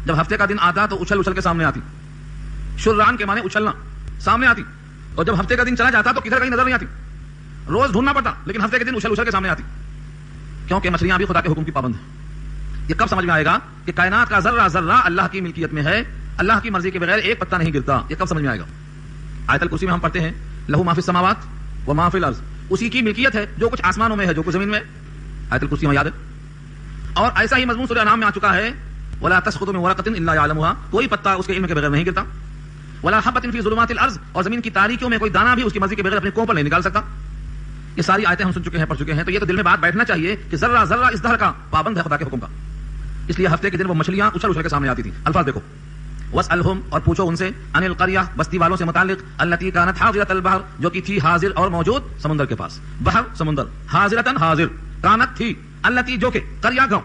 جب ہفتے کا دن آتا تو اچھل اچھل کے سامنے آتی. شرعان کے معنی اچھلنا, سامنے آتی. اور جب ہفتے کا دن چلا جاتا تو کدھر کہیں نظر نہیں آتی, روز ڈھونڈنا پڑتا, لیکن ہفتے کے دن اچھل اچھل کے سامنے آتی, کیونکہ مچھلیاں بھی خدا کے حکم کی پابند ہیں. یہ کب سمجھ میں آئے گا کہ کائنات کا ذرہ ذرہ اللہ کی ملکیت میں ہے, اللہ کی مرضی کے بغیر ایک پتا نہیں گرتا. یہ کب سمجھ میں آئے گا؟ آیت الکرسی میں ہم پڑھتے ہیں لہو ما فی السماوات و ما فی الارض, اسی کی ملکیت ہے جو کچھ آسمانوں میں ہے جو کچھ زمین میں. آیت الکرسی میں یاد ہے. اور ایسا ہی مضمون سورہ انعام میں آ چکا ہے ولا تسقط من ورقۃ الا يعلمها, کوئی پتا اس کے علم کے بغیر نہیں گرتا. ولا حبۃ فی ظلمات الارض, اور زمین کی تاریکیوں میں کوئی دانہ بھی اس کی مرضی کے بغیر اپنے کوہ پر نہیں نکال سکتا. یہ ساری آیتیں ہم سن چکے ہیں, پڑھ چکے ہیں, تو یہ تو دل میں بات بیٹھنا چاہیے کہ ذرہ ذرہ اس دہر کا پابند ہے خدا کے حکم کا. اس لیے ہفتے کے دن وہ مچھلیاں اچھل اچھل کے سامنے آتی تھیں. الفاظ دیکھو, واسألہم, اور پوچھو ان سے, عن القریہ, بستی والوں سے متعلق, التی کانت حاضرۃ البحر, جو کی تھی حاضر اور موجود سمندر کے پاس. بحر سمندر, حاضرۃ حاضر, کانت تھی, التی جو کہ, قریہ گاؤں.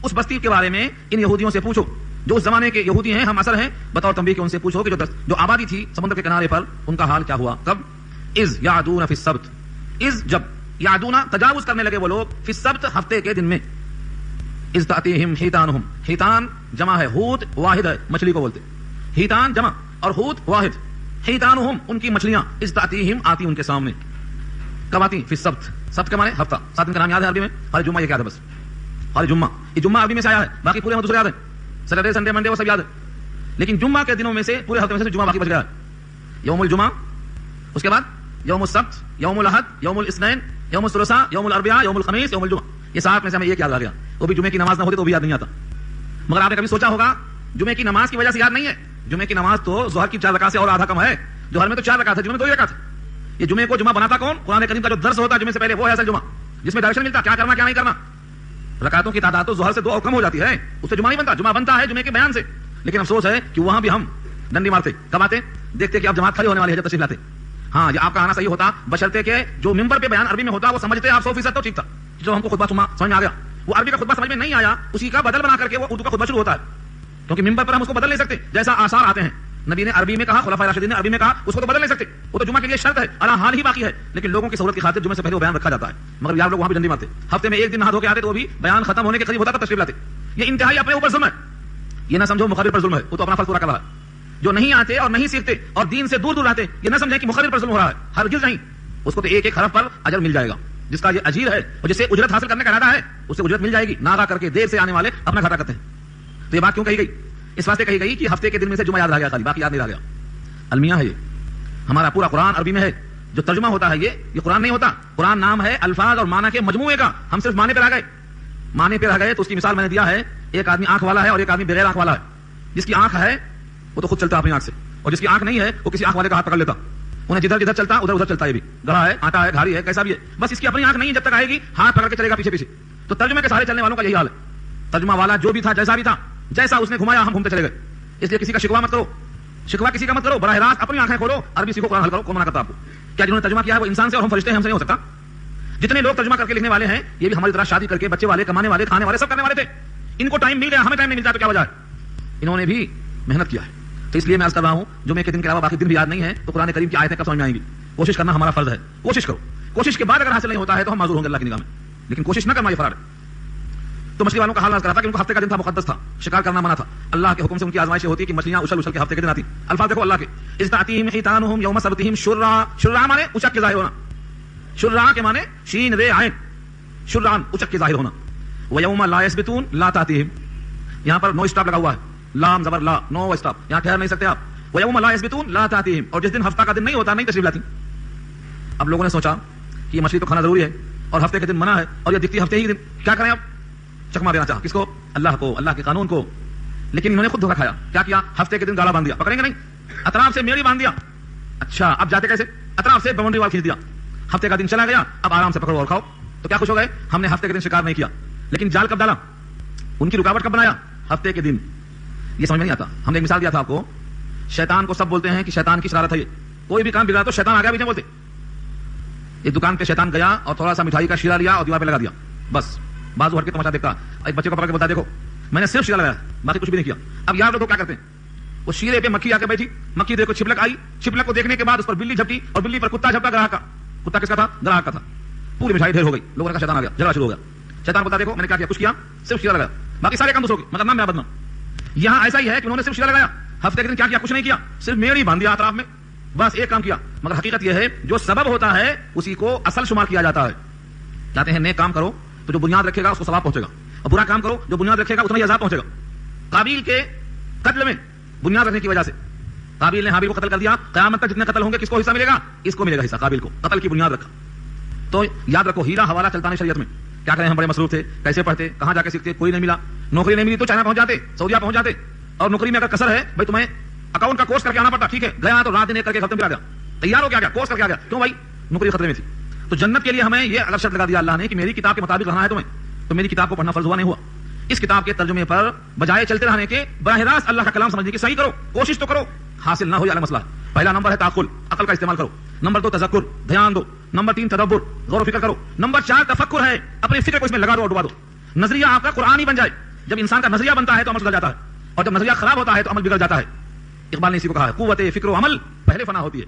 اس بستی کے بارے میں ان یہودیوں سے پوچھو جو اس زمانے کے یہودی ہیں, ہم اثر ہیں, بطور تنبیہ کہ ان سے پوچھو کہ جو آبادی تھی سمندر کے کنارے پر, ان کا حال کیا ہوا. کب؟ اذ یعدون فی السبت, اذ جب, یعدون تجاوز کرنے لگے وہ لوگ, فی السبت ہفتے کے دن میں. اذ تأتیہم حیتانہم, حیتان جمع ہے, حوت واحد ہے, مچھلی کو بولتے. حیتان جمع اور حوت واحد. حیتانہم, ان کی مچھلیاں, اذ تأتیہم, آتی ان کے سامنے. کب آتی؟ فی السبت. سبت کے معنی ہفتہ. 7 دن کا نام یاد ہے عربی میں؟ ہر جمعہ یہ کیا تھا بس, ہر جمعہ. یہ جمعہ عربی میں سے آیا ہے, باقی پورے دوسرے یاد ہے, سیٹرڈے سنڈے منڈے وہ سب یاد ہے, لیکن جمعہ کے دنوں میں سے پورے ہفتے میں سے جمعہ باقی بچ گیا ہے. یوم الجمعہ, اس کے بعد یوم السبت, یوم الاحد, یوم الاثنین, یوم الثلاثاء, یوم الاربعاء, یوم الخمیس, یوم الجمعہ. یہ 7 میں سے ہمیں ایک یاد آ گیا, وہ بھی جمعے کی نماز نہ ہوتی تو بھی یاد نہیں آتا. مگر آپ نے کبھی سوچا ہوگا جمعے کی نماز کی وجہ سے یاد نہیں ہے؟ جمعے کی نماز تو ظہر کی 4 رکعت سے اور آدھا کم ہے. ظہر میں تو 4 رکعت ہے, جمعے میں 2 رکعت ہے. یہ جمعے کو جمعہ بناتا کون؟ قرآن کریم کا جو درس ہوتا ہے جمعے سے پہلے, وہ ہے اصل جمعہ, جس میں ڈائریکشن ملتا کیا کرنا کیا نہیں کرنا. رکعتوں کی تعداد تو ظہر سے 2 اور کم ہو جاتی ہے, اس سے جمعہ نہیں بنتا. جمعہ بنتا ہے جمعے کے بیان سے, لیکن افسوس ہے کہ وہاں بھی ہم ڈنڈی مارتے. کب آتے؟ دیکھتے کہ آپ جماعت کھڑی ہونے والی ہے جب تشریف لاتے. ہاں, یہ آپ کا آنا صحیح ہوتا بشرطے کہ جو ممبر پہ بیان عربی میں ہوتا وہ سمجھتے آپ 100% تو ٹھیک تھا. جو ہم کو خطبہ سمجھ میں آ گیا, وہ عربی کا خطبہ سمجھ میں نہیں آیا, اسی کا بدل بنا کر کے وہ اردو کا خطبہ شروع ہوتا ہے, کیونکہ ممبر پر ہم اس کو بدل نہیں سکتے. جیسا آثار آتے ہیں, نبی نے عربی میں کہا, خلفائے راشدین نے عربی میں کہا, اس کو تو بدل نہیں سکتے. وہ تو جمعہ کے لیے شرط ہے, اللہ حال ہی باقی ہے, لیکن لوگوں کی سہولت کی خاطر جمعے سے پہلے وہ بیان رکھا جاتا ہے. مگر یار لوگ وہاں بھی ڈنڈی مارتے, ہفتے میں 1 دن نہا دھو کے آتے تو وہ بھی بیان ختم ہونے کے قریب ہوتا تب تشریف لاتے. یہ انتہائی اپنے اوپر ظلم ہے. یہ نہ سمجھو مقرر پر ظلم ہے, وہ تو اپنا فرض پورا کر رہا ہے. جو نہیں آتے اور نہیں سیکھتے اور دین سے دور دور رہتے, یہ نہ سمجھیں کہ مقرر پر ظلم ہو رہا ہے, ہرگز نہیں. اس کو تو ایک حرف پر اجر مل جائے گا. جس کا یہ اجیر ہے اور جسے اجرت حاصل کرنے کا ارادہ ہے, اسے اجرت مل جائے گی. ناغا کر کے دیر سے آنے والے اپنا گھاٹا کرتے ہیں. تو یہ بات کیوں کہی گئی؟ اس واسطے کہی گئی کہ ہفتے کے دن میں سے جمعہ یاد رہ گیا, خالی باقی یاد نہیں رہ گیا. المیہ ہے یہ, ہمارا پورا قرآن عربی میں ہے. جو ترجمہ ہوتا ہے یہ قرآن نہیں ہوتا. قرآن نام ہے الفاظ اور معنی کے مجموعے کا. ہم صرف معنی پہ رہ گئے. معنی پہ رہ گئے تو اس کی مثال میں نے دیا ہے, ایک آدمی آنکھ والا ہے اور ایک آدمی بغیر آنکھ والا ہے. جس کی آنکھ ہے وہ تو خود چلتا اپنی آنکھ سے, اور جس کی آنکھ نہیں ہے وہ کسی آنکھ والے کا ہاتھ پکڑ لیتا. انہیں جدھر جدھر چلتا ادھر ادھر چلتا. یہ بھی گڑھا ہے, آٹا ہے, گھاڑی ہے, کیسا بھی ہے, بس اس کی اپنی آنکھ نہیں ہے, جب تک آئے گی ہاتھ پکڑ کے چلے گا پیچھے پیچھے. تو ترجمے کے سارے چلنے والوں کا یہی حال ہے. ترجمہ والا جو بھی تھا, جیسا بھی تھا, جیسا اس نے گھمایا ہم گھومتے چلے گئے. اس لیے کسی کا شکوا مت کرو, شکوا کسی کا مت کرو, براہ راست اپنی آنکھیں کھولو, عربی سیکھو, قرآن حل کرو. کون منع کرتا آپ کو؟ کیا جنہوں نے ترجمہ کیا ہے وہ انسان سے اور ہم فرشتے ہیں, ہم سے نہیں ہو سکتا. جتنے لوگ ترجمہ کر کے لکھنے والے ہیں یہ بھی ہماری طرح شادی کر کے بچے والے, کمانے والے, کھانے والے, سب کرنے والے تھے. ان کو ٹائم مل گیا, ہمیں ٹائم نہیں ملتا, تو کیا وجہ ہے؟ انہوں نے بھی محنت کیا ہے. تو اس لیے میں عرض کر رہا ہوں جمعے کے دن کے علاوہ باقی دن بھی یاد نہیں ہے تو قرآن کریم کی آیتیں کب سمجھ میں آئیں گی؟ کوشش کرنا ہمارا فرض ہے. کوشش کرو, کوشش کے بعد اگر حاصل نہیں ہوتا ہے تو ہم معذور ہوں گے اللہ کی نگاہ میں, لیکن کوشش نہ کرنا یہ فرار ہے. تو مچھلی والوں کا حال عرض کرا تھا کہ ان کو ہفتے کا دن تھا, مقدس تھا, شکار کرنا منع تھا. اللہ کے حکم سے ان کی آزمائش ہوتی ہے کہ مچھلیاں اچھل اچھل کے ہفتے کے دن آتی. الفاظ دیکھو اللہ کے, اذ تأتیہم حیتانہم یوم سبتہم شرعا. شرعا مانے اچک کے ظاہر ہونا. شرعا کے مانے شین رے عین, شرعان اچک کے ظاہر ہونا. ویوم لا یثبتون لا تأتیہم, یہاں پر نو اسٹاپ لگا ہوا ہے, لام زبر لا, نو اسٹاپ, یہاں ٹھہر نہیں سکتے آپ. ویوم لا یثبتون لا تأتیہم, اور جس دن ہفتہ کا دن نہیں ہوتا نہیں تشریف لاتی. اب لوگوں نے سوچا کہ یہ مچھلی تو کھانا ضروری ہے اور ہفتے کے دن منع ہے, اور یہ دکھتی ہفتے ہی دن, کیا کریں اب؟ چکما دینا چاہا کس کو؟ اللہ کو, اللہ کے قانون کو. لیکن انہوں نے خود دھوکا کھایا. کیا کیا؟ ہفتے کے دن گالا باندھ دیا, پکڑیں گے نہیں, اطراف سے میڑی باندھ دیا. اچھا اب جاتے کیسے؟ اطراف سے باؤنڈری وال کھینچ دیا. ہفتے کا دن چلا گیا, اب آرام سے پکڑو اور کھاؤ. تو کیا خوش ہو گئے, ہم نے ہفتے کے دن شکار نہیں کیا. لیکن جال کب ڈالا؟ ان کی رکاوٹ کب بنایا؟ ہفتے کے دن. یہ سمجھ میں نہیں آتا. ہم نے ایک مثال دیا تھا آپ کو, شیطان کو سب بولتے ہیں کہ شیطان کی شرارت ہے یہ, کوئی بھی کام بگڑا تو شیطان آ گیا پیچھے بولتے. ایک دکان پہ شیطان گیا اور تھوڑا سا مٹھائی کا شیرہ لیا اور دیوار پہ لگا دیا, بس بازو ہٹ کے تماشا دیکھتا. ایک بچے کو پکڑ کے بتا, دیکھو میں نے صرف شیرہ لگایا, باقی کچھ بھی نہیں کیا. اب یار لوگ کیا کرتے ہیں, وہ شیرے پہ مکھی آ کے بیٹھی, مکھی دیکھو چھپلک آئی, چھپلک کو دیکھنے کے بعد اس پر بلی جھپٹی اور بلی پر کتا جھپٹا. گراہک کا, کتا کس کا تھا؟ گراہک کا تھا. پوری مٹھائی ڈھیر ہو گئی, لوگوں نے کہا شیطان آ گیا, جھگڑا شروع ہو گیا. شیطان بتا, دیکھو میں نے کیا کیا, کچھ کیا, صرف شیرہ لگایا, باقی سارے کام دوسروں کے, مگر نام میرا بدنام. یہاں ایسا ہی ہے کہ انہوں نے صرف شیرہ لگایا, ہفتے کے دن کیا کیا؟ کچھ نہیں کیا, صرف میڑی باندھ دیا اطراف میں, بس ایک کام کیا. مگر حقیقت یہ ہے جو سبب ہوتا ہے اسی کو اصل شمار کیا جاتا ہے. کہتے ہیں نیک کام کرو تو جو بنیاد رکھے گا اس کو ثواب پہنچے گا, اور برا کام کرو جو بنیاد رکھے گا اتنا ہی عذاب پہنچے گا. قابیل کے قتل میں بنیاد رکھنے کی وجہ سے قابیل نے حابیل کو قتل کر دیا, قیامت تک جتنے قتل ہوں گے کس کو حصہ ملے گا؟ اس کو ملے گا حصہ, قابیل کو. قتل کی بنیاد رکھا. تو یاد رکھو ہیرا حوالہ چلتا ہے شریعت میں. کیا کریں, ہم بڑے مصروف تھے, کیسے پڑھتے, کہاں جا کے سیکھتے, کوئی نہیں ملا, نوکری نہیں ملی تو چائنا پہنچ جاتے, سعودیہ پہنچ جاتے. اور نوکری میں اگر کسر ہے بھائی تمہیں اکاؤنٹ کا کورس کر کے آنا پڑتا, ٹھیک ہے, گیا تو رات دن ایک کر کے ختم پہ آ گیا, تیار ہو کے آ گیا, کورس کر کے آ گیا. کیوں بھائی؟ نوکری خطرے میں تھی. تو جنت کے لیے ہمیں یہ اگر شرط لگا دیا اللہ نے کہ میری کتاب کے مطابق رہنا ہے تمہیں, تو میری کتاب کو پڑھنا فرض ہوا نہیں ہوا. اس کتاب کے ترجمے پر بجائے چلتے رہنے کے براہ راست اللہ کا کلام سمجھنے کی صحیح کرو, کوشش تو کرو, حاصل نہ ہو یہ مسئلہ. پہلا نمبر ہے تعقل, عقل کا استعمال کرو. نمبر 2 تذکر, دھیان دو. نمبر 3 تدبر, غور و فکر کرو. نمبر 4 تفکر ہے, اپنی فکر کو اس میں لگا دو اور ڈبا دو. نظریہ آپ کا قرآنی بن جائے. جب انسان کا نظریہ بنتا ہے تو عمل سدھر جاتا ہے, اور جب نظریہ خراب ہوتا ہے تو عمل بگڑ جاتا ہے. اقبال نے اسی کو کہا ہے قوت فکر و عمل پہلے فنا ہوتی ہے.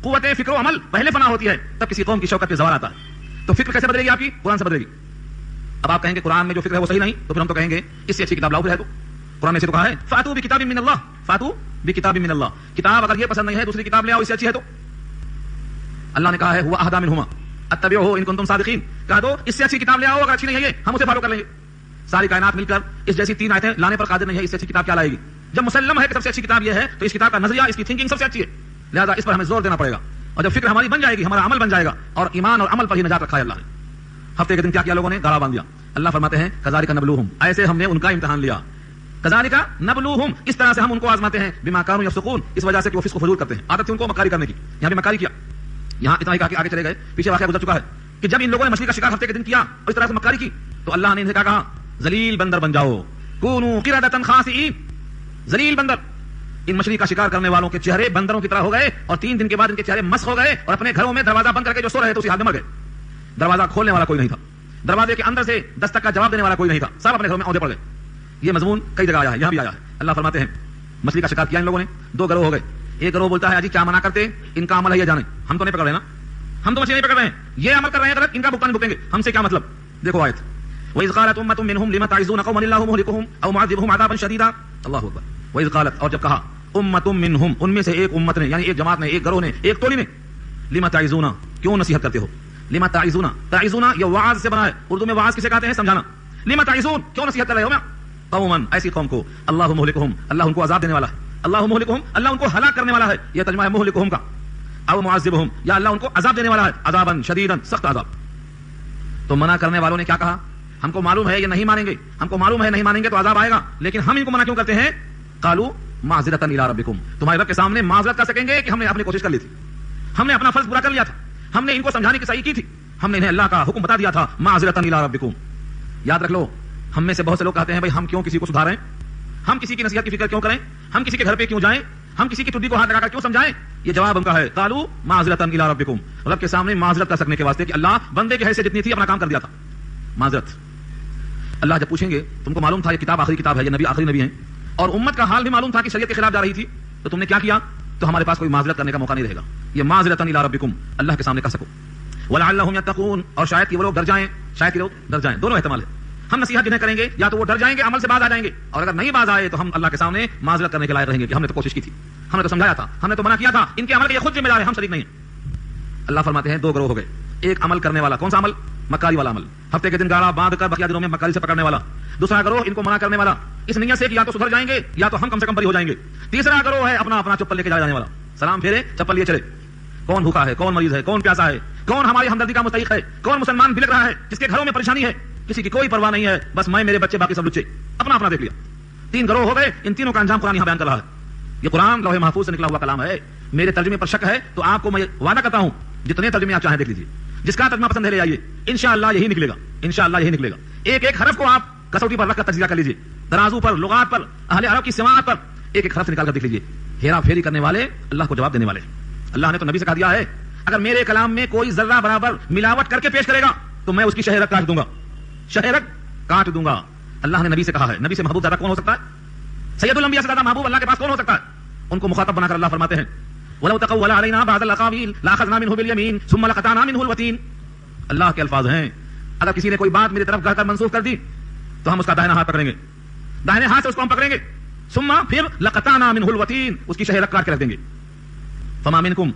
قوت فکر و عمل پہلے فنا ہوتی ہے, تب کسی قوم کی شوکت پہ زوال آتا ہے. تو فکر کیسے بدلے گی آپ کی؟ قرآن سے بدلے گی. اب آپ کہیں گے قرآن میں جو فکر ہے وہ صحیح نہیں, تو پھر ہم تو کہیں گے اس سے اچھی کتاب لاؤ. ہے تو قرآن نے سے تو کہا ہے فاتو بکتاب من اللہ, فاتو بکتاب من اللہ. کتاب اگر یہ پسند نہیں ہے دوسری کتاب لے آؤ, اس سے اچھی ہے. تو اللہ نے کہا ہے هو اهدى منهما اتبعوه ان کنتم صادقین. کہا دو اس سے اچھی کتاب لے آؤ, اگر اچھی نہیں ہے یہ ہم اسے فالو کر لیں گے. ساری کائنات مل کر اس جیسی 3 آیتیں لانے پر قادر نہیں ہے, اس سے اچھی کتاب کیا لائے گی؟ جب مسلم ہے کہ سب سے اچھی کتاب یہ ہے تو اس کتاب کا نظریہ, اس کی تھنکنگ سب سے اچھی ہے, لہذا اس پر ہمیں زور دینا پڑے گا. اور جب فکر ہماری بن جائے گی ہمارا عمل بن جائے گا, اور ایمان اور عمل پر ہی نجات رکھا ہے اللہ نے. ہفتے کے دن کیا کیا لوگوں نے؟ گاڑا باندھ دیا. اللہ فرماتے ہیں کذالک نبلوہم, ایسے ہم نے ان کا امتحان لیا. کذالک نبلوہم, اس طرح سے ہم ان کو آزماتے ہیں, بما کانوا یفسقون, اس وجہ سے کہ وہ فسق و فجور کرتے ہیں. عادت تھی ان کو مکاری کرنے کی, یہاں بھی مکاری کیا. یہاں اتنا ہی کہا کہ آگے چلے گئے, پیچھے واقعہ گزر چکا ہے کہ جب ان لوگوں نے مچھلی کا شکار ہفتے کے دن کیا اور اس طرح سے مکاری کی تو اللہ نے انہیں کیا کہا؟ ذلیل بندر بن جاؤ, کونوا قردۃ خاسئین. ذلیل بندر, ان مچھلی کا شکار کرنے والوں کے چہرے بندروں کی طرح ہو گئے, اور 3 دن کے بعد ان کے چہرے مسخ ہو گئے, اور اپنے گھروں میں دروازہ بند کر کے جو سو رہے تھے اسی حال میں مر گئے. دروازہ کھولنے والا کوئی نہیں تھا, دروازے کے اندر سے دستک کا جواب دینے والا کوئی نہیں تھا, سب اپنے گھروں میں عہدے پڑ گئے. یہ مضمون کئی جگہ آیا ہے, یہاں بھی آیا ہے. اللہ فرماتے ہیں مچھلی کا شکار کیا ان لوگوں نے, 2 گروہ ہو گئے. ایک گروہ بولتا ہے اجی کیا منع کرتے, ان کا عمل ہے یہ جانے, ہم تو نہیں پکڑ رہے نا, ہم تو مچھلی نہیں پکڑ رہے ہیں, یہ عمل کر رہے ہیں غلط, ان کا بھگتان بھگتیں گے, ہم سے کیا مطلب. دیکھو آیت وَإِذْ قَالَتْ أُمَّةٌ مِّنْهُمْ لِمَ تَعِظُونَ قَوْمًا اللَّهُ مُهْلِكُهُمْ أَوْ مُعَذِّبُهُمْ عَذَابًا شَدِيدًا. اللہ اکبر. وَإِذْ قَالَتْ, اور جب کہا, أُمَّةٌ مِّنْهُمْ, ان میں سے ایک امت نے, یعنی ایک جماعت نے, ایک گروہ نے, ایک ٹولی نے, لِمَ تَعِظُونَ, کیوں نصیحت کرتے ہو. لِمَ تَعِظُونَ, تَعِظُونَ یہ وعظ سے بنا ہے, اردو میں وعظ کسے کہتے ہیں سمجھانا. لِمَ تَعِظُونَ, کیوں نصیحت کر رہے ہو. قومًا, ایسی قوم کو, اللہ مہلکہم, اللہ ان کو عذاب دینے والا ہے. اللہ مہلکہم, اللہ ان کو ہلاک کرنے والا ہے, یہ ترجمہ ہے مہلکہم کا. او معذبہم, یا اللہ ان کو عذاب دینے والا ہے, عذابا شدیدا, سخت عذاب. تو منع کرنے والوں نے کیا کہا؟ ہم کو معلوم ہے یہ نہیں مانیں گے, ہم کو معلوم ہے نہیں مانیں گے تو عذاب آئے گا, لیکن ہم ان کو منع کیوں کرتے ہیں؟ قالوا معذرۃ الی ربکم, تمہارے رب کے سامنے معذرت کر سکیں گے کہ ہم نے اپنی کوشش کر لی تھی, ہم نے اپنا فرض پورا کر لیا تھا, ہم نے ان کو سمجھانے کی صحیح کی تھی, ہم نے انہیں اللہ کا حکم بتا دیا تھا, معذرۃ الی ربکم. یاد رکھ لو, ہم میں سے بہت سے لوگ کہتے ہیں بھائی ہم کیوں کسی کو سدھاریں, ہم کسی کی نصیحت کی فکر کیوں کریں, ہم کسی کے گھر پہ کیوں جائیں, ہم کسی کی ٹڈی کو ہاتھ لگا کر کیوں سمجھائیں. یہ جواب ان کا ہے, قالوا معذرۃ الی ربکم, رب کے سامنے معذرت کر سکنے کے واسطے کہ اللہ بندے کی حیثیت جتنی تھی اپنا کام کر دیا تھا, معذرت. اللہ جب پوچھیں گے تم کو معلوم تھا یہ کتاب آخری کتاب ہے, یہ نبی آخری نبی ہیں, اور امت کا حال بھی معلوم تھا کہ شریعت کے خلاف جا رہی تھی, تو تم نے کیا کیا, تو ہمارے پاس کوئی معذرت کرنے کا موقع نہیں رہے گا. یہ معذرۃ الی ربکم اللہ کے سامنے کہہ سکو. ولعلہم یتقون, اور شاید کہ وہ لوگ ڈر جائیں, شاید کہ لوگ ڈر جائیں, دونوں احتمال ہے. ہم نصیحت جنہیں کریں گے یا تو وہ ڈر جائیں گے, عمل سے باز آ جائیں گے, اور اگر نہیں باز آئے تو ہم اللہ کے سامنے معذرت کرنے کے لائق رہیں گے کہ ہم نے تو کوشش کی تھی, ہم نے تو سمجھایا تھا, ہم نے تو منع کیا تھا, ان کے عمل کے خود ذمہ دار ہیں, ہم شریک نہیں ہیں. اللہ فرماتے ہیں 2 گروہ ہو گئے. ایک عمل کرنے والا, کون سا عمل؟ مکاری والا عمل, ہفتے کے دن گاڑا باندھ کر بقیہ دنوں میں مکاری سے پکڑنے والا. دوسرا گروہ ان کو منع کرنے والا, اس نیت سے کہ یا تو سدھر جائیں گے یا تو ہم کم سے کم بری ہو جائیں گے. تیسرا گروہ ہے اپنا اپنا چپل لے کے جانے والا, سلام پھیرے چپل لیے چلے. کون بھوکا ہے, کون مریض ہے, کون پیاسا ہے, کون ہماری ہمدردی کا مستحق ہے, کون مسلمان بھلک رہا ہے, جس کے گھروں میں پریشانی ہے, کسی کی کوئی پرواہ نہیں ہے, بس میں میرے بچے باقی سب لچے, اپنا اپنا دیکھ لیا. 3 گروہ ہو گئے. ان تینوں کا انجام قرآن یہاں بیان کر رہا ہے. یہ قرآن لوح محفوظ سے نکلا ہوا کلام ہے. میرے ترجمے پر شک ہے تو آپ کو میں وعدہ کرتا ہوں جتنے ترجمے آپ چاہیں دیکھ لیجیے, جس کا ترجمہ پسند ہے لے آئیے, انشاءاللہ یہی نکلے گا, انشاءاللہ یہی نکلے گا. ایک ایک حرف کو آپ کسوٹی پر رکھ کر تجزیہ کر لیجیے, ترازو پر, لغات پر, اہل عرب کی سماعت پر, ایک ایک حرف نکال کر دیکھ لیجیے. ہیرا پھیری کرنے والے اللہ کو جواب دینے والے. اللہ نے تو نبی سے کہا دیا ہے اگر میرے کلام میں کوئی ذرہ برابر ملاوٹ کر کے پیش کرے گا تو میں اس کی شہرت کاٹ دوں گا, شہرت کاٹ دوں گا. اللہ نے نبی سے کہا ہے. نبی سے محبوب زیادہ کون ہو سکتا ہے؟ سید الانبیاء سے زیادہ محبوب اللہ کے پاس کون ہو سکتا ہے؟ ان کو مخاطب بنا کر اللہ فرماتے ہیں وَلَوْ تَقَوَّلَ عَلَيْنَا بَعْضَ الْأَقَاوِيلِ لَأَخَذْنَا مِنْهُ بِالْيَمِينِ ثُمَّ لَقَطَعْنَا مِنْهُ الْوَتِينَ. اللہ کے الفاظ ہیں, اگر کسی نے کوئی بات میری طرف کہہ کر منسوخ کر دی تو ہم اس کا دائنا ہاتھ پکڑیں گے, دائنے ہاتھ سے اس کو ہم پکڑیں گے, ثم پھر لقطعنا منه الوتین، اس کی شہ کاٹ کے رکھ دیں گے. فما منکم،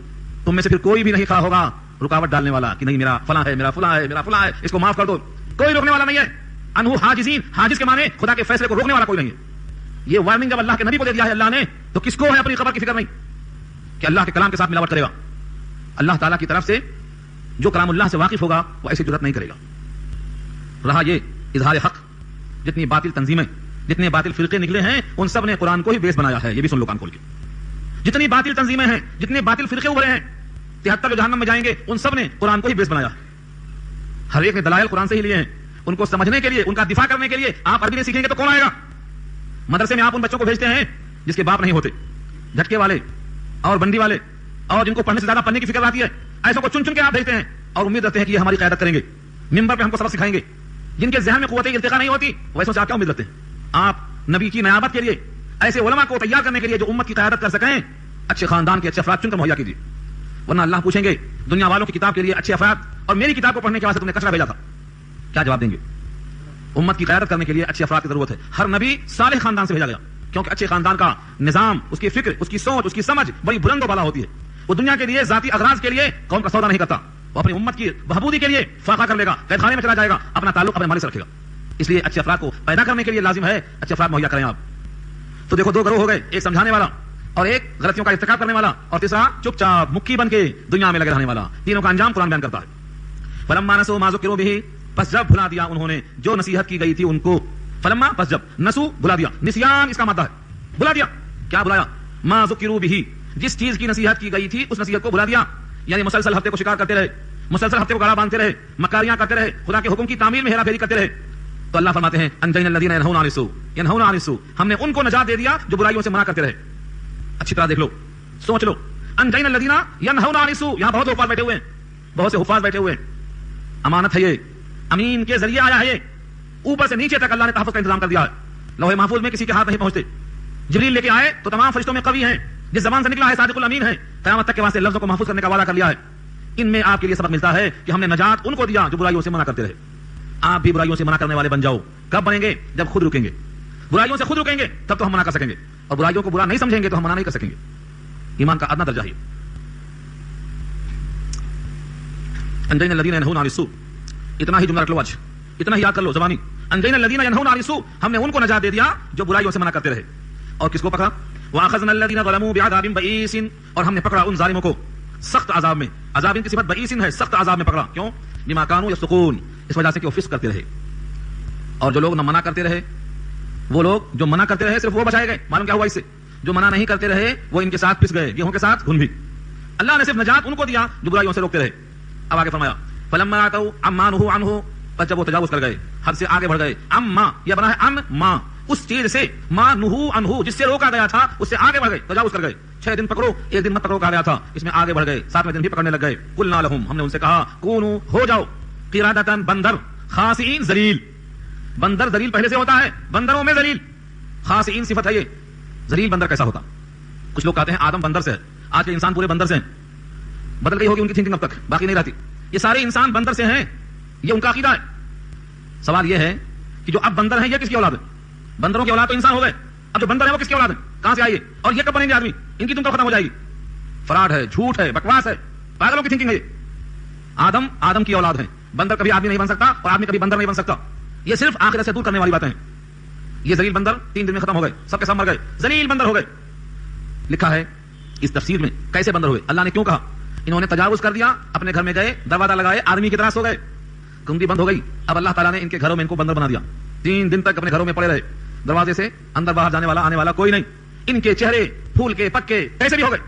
تم میں سے پھر کوئی بھی نہیں کھڑا ہوگا رکاوٹ ڈالنے والا کہ نہیں میرا فلاں ہے، میرا فلاں ہے، میرا فلاں ہے، اس کو معاف کر دو. کوئی روکنے والا نہیں ہے. انہو حاجزین، حاجز کے معنی خدا کے فیصلے کو روکنے والا کوئی نہیں ہے. یہ وارننگ جب اللہ کے نبی کو دے دیا ہے اللہ نے، تو کس کو ہے اپنی قبر کی فکر نہیں کہ اللہ کے کلام کے ساتھ ملاوٹ کرے گا. اللہ تعالیٰ کی طرف سے جو کلام اللہ سے واقف ہوگا وہ ایسی جرات نہیں کرے گا. رہا یہ اظہار حق، جتنی باطل تنظیمیں، جتنے باطل فرقے نکلے ہیں ان سب نے قرآن کو ہی بیس بنایا ہے. یہ بھی سن لو کان کھول کے. جتنی باطل تنظیمیں ہیں، جتنے باطل فرقے ابھرے ہیں، 73 جو جہنم میں جائیں گے، ان سب نے قرآن کو ہی بیس بنایا. ہر ایک نے دلائل قرآن سے ہی لیے ہیں. ان کو سمجھنے کے لیے، ان کا دفاع کرنے کے لیے آپ عربی نہیں سیکھیں گے تو کون آئے گا؟ مدرسے میں آپ ان بچوں کو بھیجتے ہیں جس کے باپ نہیں ہوتے، جھٹکے والے اور بنڈی والے، اور جن کو پڑھنے سے زیادہ پڑھنے کی فکر آتی ہے، ایسوں کو چن چن کے آپ بھیجتے ہیں اور امید رکھتے ہیں کہ یہ ہماری قیادت کریں گے، ممبر پہ ہم کو سبق سکھائیں گے. جن کے ذہن میں قوت ارتقاء نہیں ہوتی ویسوں سے آپ کیا امید رکھتے ہیں؟ آپ نبی کی نیابت کے لیے ایسے علماء کو تیار کرنے کے لیے جو امت کی قیادت کر سکیں، اچھے خاندان کے اچھے افراد چن کر مہیا کیجیے. ورنہ اللہ پوچھیں گے دنیا والوں کی کتاب کے لیے اچھے افراد اور میری کتاب کو پڑھنے کے واسطے تم نے کچرا بھیجا تھا، کیا جواب دیں گے؟ امت کی قیادت کرنے کے لیے اچھے افراد کی ضرورت ہے. ہر نبی صالح خاندان سے بھیجا گیا، کیونکہ اچھے خاندان کا نظام، اس کی فکر، اس کی سوچ، اس کی سمجھ بڑی بلند و بالا ہوتی ہے. وہ دنیا کے لیے ذاتی اغراض کے لیے قوم کا سودا نہیں کرتا، وہ اپنی امت کی بہبودی کے لیے فاقہ کر لے گا، قید خانے میں چلا جائے گا، اپنا تعلق اپنے مالک سے رکھے گا. اس لیے اچھے افراد کو پیدا کرنے کے لیے لازم ہے اچھے افراد مہیا کریں آپ. تو دیکھو دو گروہ ہو گئے، ایک سمجھانے والا اور ایک غلطیوں کا ارتکاب کرنے والا، اور تیسرا چپ چاپ مکی بن کے دنیا میں لگے رہنے والا. تینوں کا انجام قرآن بیان کرتا ہے. فلما نسوا ما ذکروا به، پس جب بھلا دیا انہوں نے جو نصیحت کی گئی تھی ان کو. فلما، پس جب، نسو بھلا دیا، نسیان اس کا مادہ ہے، بھلا دیا. کیا بلایا؟ ما ذکروا به، جس چیز کی نصیحت کی گئی تھی اس نصیحت کو بھلا دیا. یعنی مسلسل ہفتے کو شکار کرتے رہے، مسلسل ہفتے کو گاڑا باندھتے رہے، مکاریاں کرتے رہے، خدا کے حکم کی تعمیل میں ہیرا پھیری کرتے رہے. تو اللہ فرماتے ہیں انجینا الذین ینہون عن السوء، ینہون عن السوء، ہم نے ان کو نجات دے دیا جو برائیوں سے منع کرتے رہے. اچھی طرح دیکھ لو، سوچ لو. انجینا الذین ینہون عن السوء، یہاں بہت حفاظ بیٹھے ہوئے ہیں، بہت سے حفاظ بیٹھے ہوئے ہیں. امانت ہے یہ، امین کے ذریعے آیا ہے یہ. اوپر سے نیچے تک اللہ نے تحفظ کا انتظام کر دیا ہے. لوح محفوظ میں کسی کے ہاتھ نہیں پہنچتے. جبریل لے کے آئے تو تمام فرشتوں میں قوی ہیں، جس زبان سے نکلا ہے صادق الامین ہے. قیامت تک کے واسطے لفظوں کو محفوظ کرنے کا وعدہ کر لیا ہے. ان میں آپ کے لیے سبق ملتا ہے کہ ہم نے نجات ان کو دیا جو برائیوں سے منع کرتے رہے. آپ بھی برائیوں سے منع کرنے والے بن جاؤ. کب بنیں گے؟ جب خود رکیں گے. برائیوں سے خود رکیں گے تب تو ہم منع کر سکیں گے، اور برائیوں کو برا نہیں سمجھیں گے تو ہم منع نہیں کر سکیں گے. ایمان کا ادنا درجہ ہے. انجینا الذین ینہون عن السوء، اتنا ہی جملہ رکھ لو، آج اتنا ہی یاد کر لو زبانی. انجینا الذین ینہون عن السوء، ہم نے ان کو نجات دے دیا جو برائیوں سے منع کرتے رہے. اور کس کو پکڑا؟ واخذنا الذین ظلموا بعذاب بئیس، اور ہم نے پکڑا ان ظالموں کو سخت عذاب میں. عذاب ان کی صفت بئیس ہے، سخت عذاب میں پکڑا. کیوں؟ بما کانوا یفسقون، اس وجہ سے کہ وہ فسق کرتے رہے. اور جو لوگ نہ منع کرتے رہے، وہ لوگ جو منع کرتے رہے صرف وہ بچائے گئے. معلوم کیا ہوا اس سے؟ جو منع نہیں کرتے رہے وہ ان کے ساتھ پس گئے، گیہوں کے ساتھ گھن بھی. اللہ نے صرف نجات ان کو دیا جو برائیوں سے روکتے رہے. اب آگے فرمایا فلما اتوا عما نهوا عنه، پس جب وہ تجاوز کر گئے، حد سے آگے بڑھ گئے. اما، یہ بنا ہے ام ما، اس چیز سے، ما نهوا عنه، جس سے روکا گیا تھا اس سے آگے بڑھ گئے، تجاوز کر گئے. 6 دن پکڑو، 1 دن مت پکڑو کہا گیا تھا، اس میں آگے بڑھ گئے، 7ویں دن بھی پکڑنے لگ گئے. قلنا لهم، ہم نے ان سے کہا کونوا، ہو جاؤ، قردۃ، بندر، خاسئین، ذلیل. بندر ذلیل پہلے سے ہوتا ہے، بندروں میں ذلیل. خاسئین صفت ہے یہ. ذلیل بندر کیسا ہوتا؟ کچھ لوگ کہتے ہیں آدم بندر سے ہے، آج کے انسان پورے بندر سے ہیں. بدل گئی ہوگی ان کی تھنکنگ، اب تک باقی نہیں رہتی. یہ سارے انسان بندر سے ہیں، یہ ان کا عقیدہ ہے. سوال یہ ہے کہ جو اب بندر ہیں یہ کس کی اولاد ہے؟ بندروں کی اولاد تو انسان ہو گئے، اب جو بندر ہیں وہ کس کی اولاد ہے؟ کہاں سے آئیے؟ اور یہ کب بنیں گے آدمی؟ ان کی تم تو ختم ہو جائے گی. فراڈ ہے، جھوٹ ہے، بکواس ہے، پاگلوں کی تھنکنگ ہے. آدم کی اولاد ہیں، بندر کبھی آدمی نہیں بن سکتا اور آدمی کبھی بندر نہیں بن سکتا. یہ صرف آخرت سے دور کرنے والی باتیں ہیں. یہ ذلیل بندر 3 دن میں ختم ہو گئے، سب کے سب مر گئے، ذلیل بندر ہو گئے. لکھا ہے اس تفسیر میں کیسے بندر ہوئے، اللہ نے کیوں کہا. انہوں نے تجاوز کر دیا، اپنے گھر میں گئے، دروازہ لگائے، آدمی کی طرح سو گئے، کنڈی بند ہو گئی. اب اللہ تعالیٰ نے ان کے گھروں میں ان کو بندر بنا دیا. 3 دن تک اپنے گھروں میں پڑے رہے، دروازے سے اندر باہر جانے والا آنے والا کوئی نہیں. ان کے چہرے پھول کے پکے کیسے بھی ہو گئے.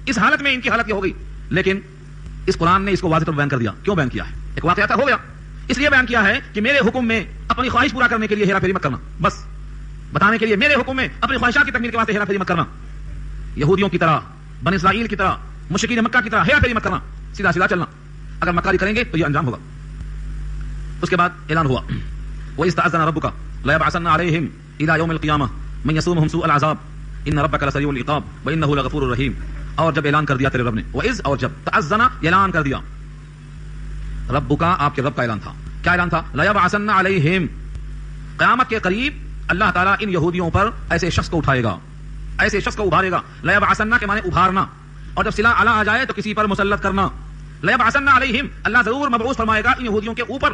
اس حالت میں ان کی حالت یہ ہو گئی. لیکن اس قرآن نے اس کو واضح طور بیان کر دیا. کیوں بیان کیا ہے؟ ایک واقعہ تھا، ہو گیا، اس لیے بیان کیا ہے کہ میرے حکم میں اپنی خواہش پورا کرنے کے لیے ہیرا پھیری مت کرنا. بس بتانے کے لیے میرے حکم میں اپنی خواہشات کی تکمیل کے واسطے ہیرا پھیری مت کرنا. یہودیوں کی طرح، بنی اسرائیل کی طرح، مشرکین مکہ کی طرح ہیرا پھیری مت کرنا. سیدھا سیدھا چلنا. اگر مکاری کریں گے تو یہ انجام ہوگا. اس کے بعد اعلان ہوا وَإِذْ تَأَذَّنَ رَبُّكَ لَيَبْعَثَنَّ عَلَيْهِمْ إِلَى يَوْمِ الْقِيَامَةِ مَن يَسُومُهُمْ سُوءَ الْعَذَابِ إِنَّ رَبَّكَ لَسَرِيعُ الْعِقَابِ وَإِنَّهُ لَغَفُورٌ رَحِيمٌ. اور جب اعلان کر دیا تیرے رب نے، وَإِذْ، اور جب، تَأَذَّنَ، اعلان کر دیا، ربک، آپ کے رب کا اعلان تھا. کیا اعلان تھا؟ لَيَبْعَثَنَّ عَلَيْهِمْ، قیامت کے قریب اللہ تعالیٰ ان یہودیوں پر ایسے شخص کو اٹھائے گا، ایسے شخص کو ابھارے گا. لیبعثن کے معنی ابھارنا، اور جب صلہ اعلیٰ آ جائے تو کسی پر مسلط کرنا. لیبعثن علیہم، اللہ ضرور مبعوث فرمائے گا ان یہودیوں کے اوپر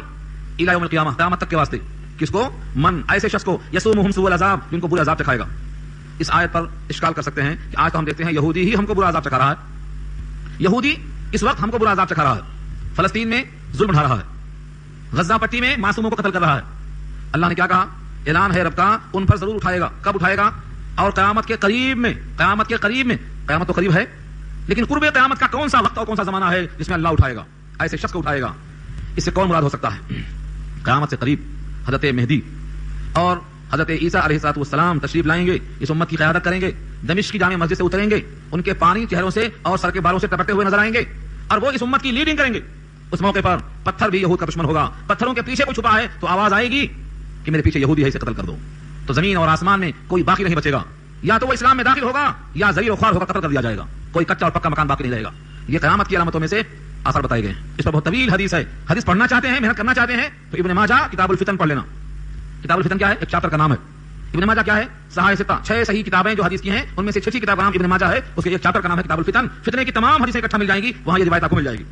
الی یوم القیامہ، قیامت تک کے واسطے. کس کو؟ من، ایسے شخص کو یسومہم سوء العذاب، جن کو برے عذاب چکھائے گا. اس آیت پر اشکال کر سکتے ہیں کہ آج تو ہم دیکھتے ہیں یہودی ہی ہم کو برا عذاب چکھا رہا ہے. یہودی اس وقت ہم کو برا عذاب چکھا رہا ہے، فلسطین میں ظلم ڈھا رہا ہے، غزہ پٹی میں معصوموں کو قتل کر رہا ہے. اللہ نے کیا کہا؟ اعلان ہے رب کا ان پر ضرور اٹھائے گا. کب اٹھائے گا؟ اور قیامت کے قریب میں. قیامت کے قریب میں، قیامت تو قریب ہے لیکن قرب قیامت کا کون سا وقت اور کون سا زمانہ ہے جس میں اللہ اٹھائے گا؟ ایسے شخص کو اٹھائے گا. اس سے کون مراد ہو سکتا ہے؟ قیامت سے قریب حضرت مہدی اور حضرت عیسیٰ علیہ السلام تشریف لائیں گے، اس امت کی قیادت کریں گے، دمشق کی جامع مسجد سے اتریں گے، ان کے پانی چہروں سے اور سر کے بالوں سے ٹپکتے ہوئے نظر آئیں گے اور وہ اس امت کی لیڈنگ کریں گے. اس موقع پر پتھر بھی یہود کا دشمن ہوگا. پتھروں کے پیچھے کوئی چھپا ہے تو آواز آئے گی کہ میرے پیچھے یہودی ہے، اسے قتل کر دو. تو زمین اور آسمان میں کوئی باقی نہیں بچے گا، یا تو وہ اسلام میں داخل ہوگا یا ذلیل و خوار ہوگا، قتل کر دیا جائے گا. کوئی کچا اور پکا مکان باقی نہیں رہے گا. یہ قیامت کی علامتوں میں سے آثار بتائے گئے ہیں. اس پر بہت طویل حدیث ہے. حدیث پڑھنا چاہتے ہیں، محنت کرنا چاہتے ہیں تو ابن ماجہ کتاب الفتن پڑھ لینا. کتاب الفتن کیا ہے؟ ایک چیپٹر کا نام ہے. ابن ماجہ کیا ہے؟ صحاح ستہ، 6 صحیح کتابیں جو حدیث کی ہیں ان میں سے 6 کتاب کا نام ابن ماجہ ہے. اس کے ایک چیپٹر کا نام ہے کتاب الفتن. فتنے کی تمام حدیثیں اکٹھا مل جائیں گی، وہاں یہ روایت آپ کو مل جائے گی.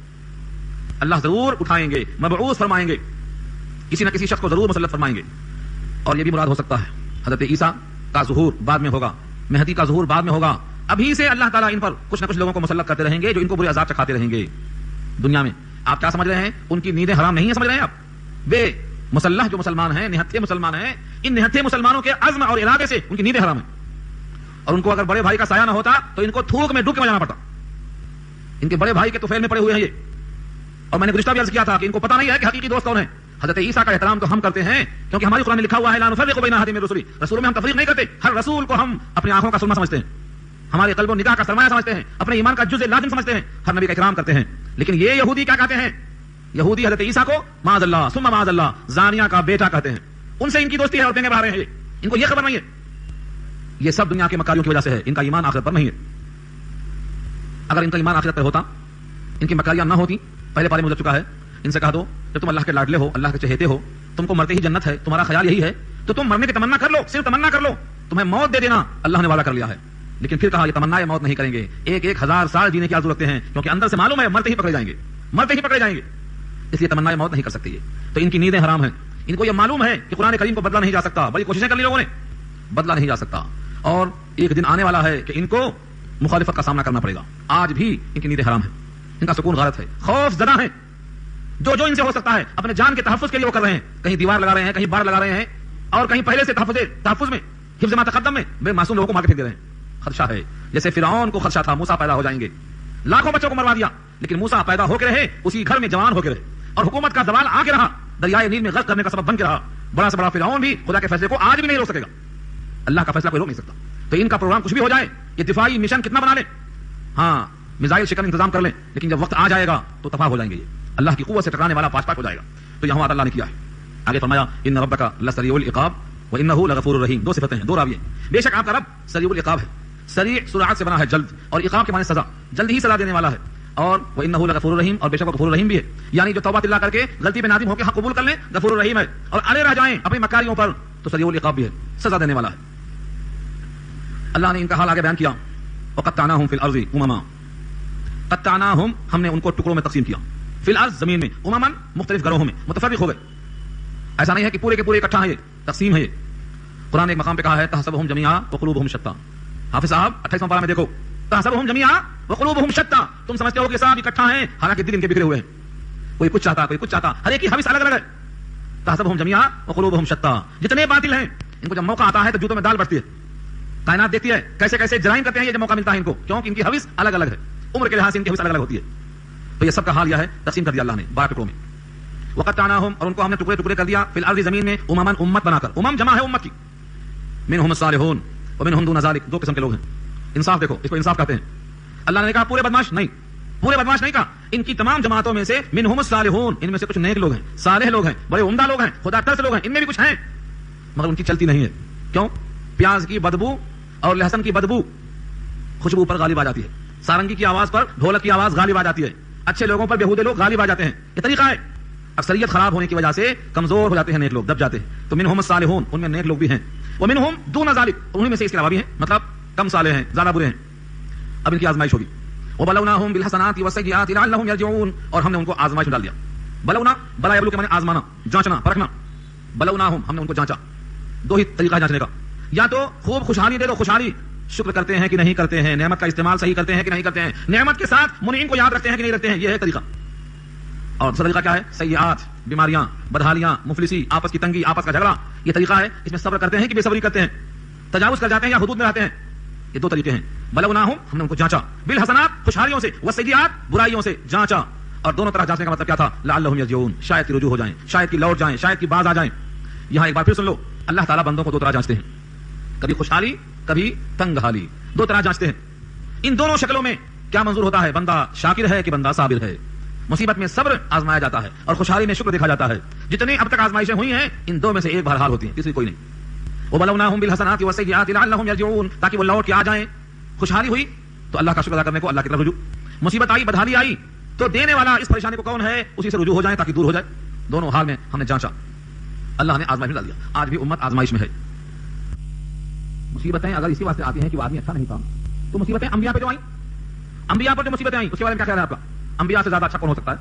اللہ ضرور اٹھائیں گے، مبعوث فرمائیں گے، کسی نہ کسی شخص کو ضرور مسلط فرمائیں گے. اور یہ بھی مراد ہو سکتا ہے حضرت عیسیٰ کا ظہور بعد میں ہوگا، مہدی کا ظہور بعد میں ہوگا. ابھی سے اللہ تعالیٰ ان پر کچھ نہ کچھ لوگوں کو مسلط کرتے رہیں گے جو ان کو برے عذاب چکھاتے رہیں گے دنیا میں. آپ کیا سمجھ رہے ہیں؟ ان کی نیندیں حرام نہیں ہیں سمجھ رہے ہیں آپ؟ بے مسلح جو مسلمان ہیں، نہتھے مسلمان ہیں، ان نہتھے مسلمانوں کے عزم اور ارادے سے ان کی نیندیں حرام ہیں. اور ان کو اگر بڑے بھائی کا سایہ نہ ہوتا تو ان کو تھوک میں ڈوب کے جانا پڑتا. ان کے بڑے بھائی کے طفیل میں پڑے ہوئے ہیں یہ. اور میں نے گزشتہ بھی عرض کیا تھا کہ ان کو پتہ نہیں ہے کہ حقیقی دوست کون ہیں. حضرت عیسیٰ کا احترام تو ہم کرتے ہیں کیونکہ ہماری قرآن میں لکھا ہوا ہے لا نفرق بین احد من رسلی، رسولوں میں ہم تفریق نہیں کرتے. ہر رسول کو ہم اپنی آنکھوں کا سرما سمجھتے ہیں، ہمارے قلب و نگاہ کا سرمایہ سمجھتے ہیں، اپنے ایمان کا جزء لازم سمجھتے ہیں، ہر نبی کا احترام کرتے ہیں. لیکن یہ یہودی کیا کہتے ہیں؟ یہودی حضرت عیسیٰ کو معاذ اللہ ثم معاذ اللہ زانیہ کا بیٹا کہتے ہیں. ان سے ان کی دوستی ہے اور پینگے بہا رہے ہیں. ان کو یہ خبر نہیں ہے. یہ سب دنیا کے مکاریوں کی وجہ سے ہے. ان کا ایمان آخرت پر نہیں ہے. اگر ان کا ایمان آخرت پر ہوتا، ان کی مکاریاں نہ ہوتی. پہلے پارے میں گزر چکا ہے. ان سے کہا دو جب تم اللہ کے لاڈلے ہو، اللہ کے چہیتے ہو، تم کو مرتے ہی جنت ہے، تمہارا خیال یہی ہے تو تم مرنے کی تمنا کر لو، صرف تمنا کر لو. تمہیں موت دے دینا اللہ نے وعدہ کر لیا ہے. لیکن پھر کہا یہ تمنا موت نہیں کریں گے، 1000 سال جینے کی آرزو رکھتے ہیں کیونکہ اندر سے معلوم ہے مرتے ہی پکڑے جائیں گے، مرتے ہی پکڑے جائیں گے، اس لیے تمنا موت نہیں کر سکتے. تو ان کی نیندیں حرام ہیں. ان کو یہ معلوم ہے کہ قرآن کریم کو بدلا نہیں جا سکتا. بڑی کوششیں کر لی لوگوں نے، بدلا نہیں جا سکتا. اور ایک دن آنے والا ہے کہ ان کو مخالفت کا سامنا کرنا پڑے گا. آج بھی ان کی نیندیں حرام ہیں، ان کا سکون غارت ہے، خوف زدہ ہے. جو ان سے ہو سکتا ہے اپنے جان کے تحفظ کے لیے وہ کر رہے ہیں. کہیں دیوار لگا رہے ہیں، کہیں باڑ لگا رہے ہیں، اور کہیں پہلے سے تحفظ میں حفظ ما تقدم میں بے معصوم لوگوں کو مار کے پھینک دے رہے ہیں. خدشہ ہے جیسے فرعون کو خدشہ تھا موسیٰ پیدا ہو جائیں گے، لاکھوں بچوں کو مروا دیا، لیکن موسیٰ پیدا ہو کے رہے، اسی گھر میں جوان ہو کے رہے، اور حکومت کا زوال آ کے رہا، دریائے نیل میں غرق کرنے کا سبب بن کے رہا. بڑا سے بڑا فرعون بھی خدا کے فیصلے کو آج بھی نہیں روک سکے گا. اللہ کا فیصلہ کوئی روک نہیں سکتا. تو ان کا پروگرام کچھ بھی ہو جائے، یہ دفاعی مشن کتنا بنا لیں، ہاں میزائل شکن انتظام کر لیں، لیکن جب وقت آ جائے گا تو تباہ ہو جائیں گے. یہ اللہ کی قوت سے ٹکرانے والا پاک ہو جائے گا. تو یہاں اللہ نے کیا ہے، آگے فرمایا ان ربک لسریع العقاب وانه لغفور رحیم. 2 صفتیں ہیں، 2 راوی ہیں. بے شک آپ کا رب سریع العقاب ہے. سریع سرعت سے بنا ہے، جلد، اور عقاب کے معنی سزا، جلد ہی سزا دینے والا ہے. اور وانه لغفور رحیم، اور بے شک وہ غفور رحیم بھی ہے. یعنی جو توبہ اللہ کر کے غلطی پہ نادم ہو کے حق قبول کر لیں، غفور رحیم ہے. اور اڑے رہ جائیں اپنی مکاریوں پر تو سریع العقاب بھی ہے، سزا دینے والا ہے. اللہ نے ان کا حال آگے بیان کیا. وقطعناهم فی الارض امما، قطعناهم ہم نے ان کو ٹکڑوں میں تقسیم کیا، فی الارض زمین میں، امما مختلف گروہوں میں متفرق ہو گئے. ایسا نہیں ہے کہ پورے کے پورے اکٹھا ہیں، یہ تقسیم ہے. یہ قرآن ایک مقام پہ کہا ہے تحسبهم جميعا وقلوبهم شتى. حافظ صاحب 28واں پارہ میں دیکھو، تحسبهم جميعا وقلوبهم شتى، تم سمجھتے ہو کہ سب اکٹھا ہیں حالانکہ دل ان کے بکھرے ہوئے ہیں. کوئی کچھ چاہتا، کوئی کچھ چاہتا، ہر ایک کی حوث الگ الگ ہے. تحسبهم جميعا وقلوبهم شتى. جتنے باطل ہیں ان کو جب موقع آتا ہے تو جوتوں میں دال بڑھتی ہے. کائنات دیکھتی ہے کیسے کیسے جرائم کرتے ہیں یہ جب موقع ملتا ہے ان کو، کیونکہ ان کی حوث الگ الگ ہے، عمر کے لحاظ سے ان کی حوث الگ الگ ہوتی ہے. تو یہ سب کا حال یہ ہے، تقسیم کر دیا اللہ نے 12 ٹکڑوں میں. وقطعناهم، اور ان کو ہم نے ٹکڑے ٹکڑے کر دیا، فی الارض زمین میں، امما امت بنا کر. امم جمع ہے امت کی. منهم الصالحون ومنهم دون ذلك. 2 قسم کے لوگ ہیں. انصاف دیکھو، اس کو انصاف کہتے ہیں. اللہ نے کہا پورے بدماش نہیں، پورے بدماش نہیں کہا. ان کی تمام جماعتوں میں سے منهم الصالحون، ان میں سے کچھ نیک لوگ ہیں، صالح لوگ ہیں، بڑے عمدہ لوگ ہیں، خدا ترس لوگ ہیں، ان میں بھی کچھ ہیں، مگر ان کی چلتی نہیں ہے. کیوں؟ پیاز کی بدبو اور لہسن کی بدبو خوشبو پر غالب آ جاتی ہے، سارنگی کی آواز پر ڈھولک کی آواز غالب آ جاتی ہے، اچھے لوگوں پر بیہودے لوگ غالب آ جاتے ہیں. یہ طریقہ ہے. اکثریت خراب ہونے کی وجہ سے کمزور ہو جاتے ہیں نیک لوگ، دب جاتے ہیں. تو منہم الصالحون، ان میں نیک لوگ بھی ہیں. ومنهم دون ذلك, انہیں میں سے اس کے علاوہ بھی ہیں, مطلب کم صالح ہیں, زیادہ برے ہیں. اب ان کی آزمائش ہوگی. وبلوناهم بالحسنات والسيئات لعلهم يرجعون, اور ہم نے ان کو آزمائش میں ڈال دیا. بلونا, بلا یبلو کے معنی آزمانا, جانچنا, پرکھنا. بلوناهم, ہم نے ان کو جانچا. دو ہی طریقہ ہے جانچنے کا, یا تو خوب خوشحالی دے دو, خوشحالی, شکر کرتے ہیں کہ نہیں کرتے ہیں, نعمت کا استعمال صحیح کرتے ہیں کہ نہیں کرتے ہیں, نعمت کے ساتھ منعم کو یاد رکھتے ہیں کہ نہیں رکھتے ہیں, یہ ہے طریقہ. اور دوسرا طریقہ کیا ہے؟ سیئات, بیماریاں, بدحالیاں, مفلسی, آپس کی تنگی, آپس کا جھگڑا, یہ طریقہ ہے. اس میں صبر کرتے ہیں کہ بے صبری کرتے ہیں, تجاوز کر جاتے ہیں یا حدود میں رہتے ہیں. یہ دو طریقے ہیں. بلوناہم, ہم نے ان کو جانچا, بالحسنات, خوشحالیوں سے, والسیئات, برائیوں سے جانچا. اور دونوں طرح جانچنے کا مطلب کیا تھا؟ لعلہم یرجعون, شاید کی رجوع ہو جائیں, شاید کی لوٹ جائیں, شاید کی باز آ جائیں. یہاں ایک بار پھر سن لو, اللہ تعالیٰ بندوں کو دو طرح جانچتے ہیں, کبھی خوشحالی, کبھی تنگ حالی, دو طرح جانچتے ہیں. ان دونوں شکلوں میں کیا منظور ہوتا ہے؟ بندہ شاکر ہے کہ بندہ صابر ہے. مصیبت میں صبر آزمایا جاتا ہے اور خوشحالی میں شکر دیکھا جاتا ہے. جتنی اب تک آزمائشیں ہوئی ہیں, ان دو میں سے ایک بہرحال ہوتی ہیں, تیسری کوئی نہیں. وبلوناہم بالحسنات والسیئات لعلہم یرجعون, تاکہ وہ لوٹ کے آ جائیں. خوشحالی ہوئی تو اللہ کا شکر ادا کرنے کو, اللہ کی طرف رجوع. مصیبت آئی, بدحالی آئی, تو دینے والا اس پریشانی کو کون ہے, اسی سے رجوع ہو جائیں تاکہ دور ہو جائے. دونوں حال میں ہم نے جانچا, اللہ نے آزمائش میں ڈال دیا. آج بھی امت آزمائش میں ہے. مصیبتیں اگر اسی واسطے آتی ہیں کہ وہ آدمی اچھا نہیں تھا, تو مصیبتیں انبیاء پہ جو آئیں, انبیاء پر جو مصیبتیں آئیں, اس کے بارے میں کیا خیال ہے آپ کا؟ انبیاء سے زیادہ اچھا کون ہو سکتا ہے؟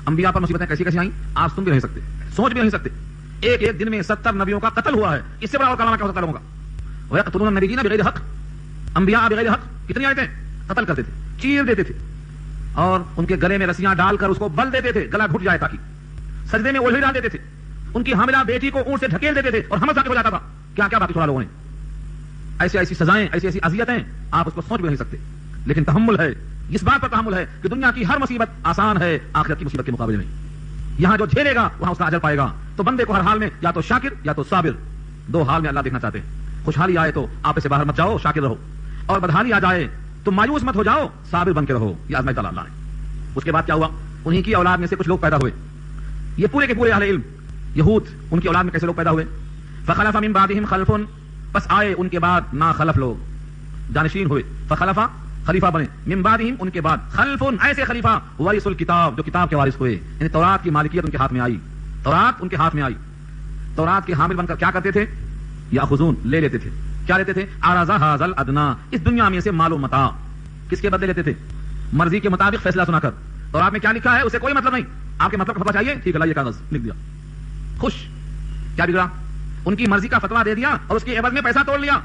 انبیاء پر مصیبتیں کیسی کیسی آئیں, آپ سن بھی نہیں سکتے, سوچ بھی نہیں سکتے. ایک ایک دن میں 70 نبیوں کا قتل ہوا ہے. اس سے بڑا اور کلمہ کیا ہو سکتا ہے لوگوں کا؟ وَيَقْتُلُونَ النَّبِيِّينَ بِغَيْرِ حق, انبیاء بغیر حق کتنی آیتیں قتل کرتے تھے, چیر دیتے تھے, اور ان کے گلے میں رسیاں ڈال کر اس کو بل دیتے تھے, گلا گھٹ جائے تاکہ. سجدے میں اولھی ڈال دیتے تھے, ان کی حاملہ بیٹی کو اونٹ سے ڈھکیل دیتے تھے اور حمل ثابت ہو جاتا تھا. کیا کیا باقی چھوڑا لوگوں نے, ایسی ایسی سزائیں, ایسی ایسی اذیتیں, آپ اس کو سوچ بھی نہیں سکتے. لیکن تحمل ہے, اس بات پر تحمل ہے کہ دنیا کی ہر مصیبت آسان ہے آخرت کی مصیبت کے مقابلے میں. یہاں جو جھیلے گا وہاں اس کا اجر پائے گا. تو بندے کو ہر حال میں یا تو شاکر یا تو صابر, دو حال میں اللہ دیکھنا چاہتے ہیں. خوشحالی آئے تو آپ سے باہر مت جاؤ, شاکر رہو, اور بدحالی آ جائے تو مایوس مت ہو جاؤ, صابر بن کے رہو. یہ آزمائش اللہ نے. اس کے بعد کیا ہوا؟ انہی کی اولاد میں سے کچھ لوگ پیدا ہوئے. یہ پورے کے پورے اہل علم یہود, ان کی اولاد میں کیسے لوگ پیدا ہوئے؟ فخلف من بعدهم خلف, بس آئے ان کے بعد نا خلف لوگ, جانشین ہوئے. فخلف, خلیفہ بنے, من بعدهم, ان کے بعد, خلف, ایسے خلیفہ, وارث الکتاب, جو کتاب کے وارث ہوئے. یعنی تورات کی مالکیت ان کے ہاتھ میں آئی, تورات ان کے ہاتھ میں آئی. تورات کے حامل بن کر کیا کرتے تھے؟ یاخذون, لے لیتے تھے. کیا لیتے تھے؟ عرض هذا الادنى, اس دنیا میں سے مال و متاع. کس کے بدلے لیتے تھے؟ مرضی کے مطابق فیصلہ سنا کر. تورات میں کیا لکھا ہے اسے کوئی مطلب نہیں, آپ کے مطلب کا فتویٰ چاہیے, ٹھیک ہے لائیے کاغذ, لکھ دیا, خوش. کیا بگڑا؟ ان کی مرضی کا فتویٰ دے دیا اور اس کے عوض میں پیسہ توڑ لیا.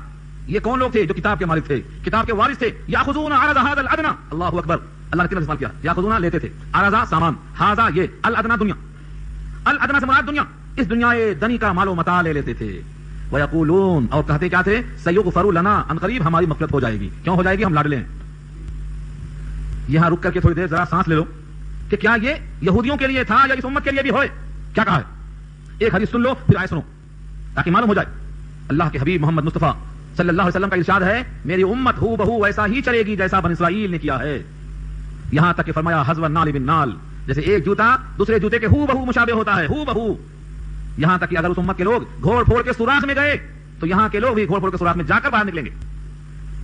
یہ کون لوگ تھے؟ جو کتاب کے مالک تھے, کتاب کے وارث تھے. یاخذون عرض هذا الادنى, اللہ اکبر, اللہ نے استعمال کیا. یاخذون لیتے تھے, عرض سامان, هذا یہ, الادنى دنیا, الادنى سے مراد دنیا, اس دنیا دنی کا مال و متاع لے لیتے تھے. ویقولون, اور کہتے کیا تھے؟ سیغفر لنا, ان قریب ہماری مغفرت ہو جائے گی. کیوں ہو جائے گی؟ ہم لاڈلے ہیں. یہاں رک کر کے تھوڑی دیر ذرا سانس لے لو کہ کیا یہ یہودیوں کے لیے تھا یا اس امت کے لیے بھی ہوئے؟ کیا کہا ہے؟ ایک حدیث سن لو پھر آئے سنو تاکہ معلوم ہو جائے. اللہ کے حبیب محمد مصطفیٰ صلی اللہ علیہ وسلم کا ارشاد ہے, میری امت ہو بہو ویسا ہی چلے گی جیسا بن اسرائیل نے کیا ہے. یہاں تک کہ فرمایا حذو النال بالنال, جیسے ایک جوتا دوسرے جوتے کے ہو بہو مشابہ ہوتا ہے, ہو بہو. یہاں تک کہ اگر اس امت کے لوگ گھوڑ پھوڑ کے سوراخ میں گئے تو یہاں کے لوگ بھی گھوڑ پھوڑ کے سوراخ میں جا کر باہر نکلیں گے.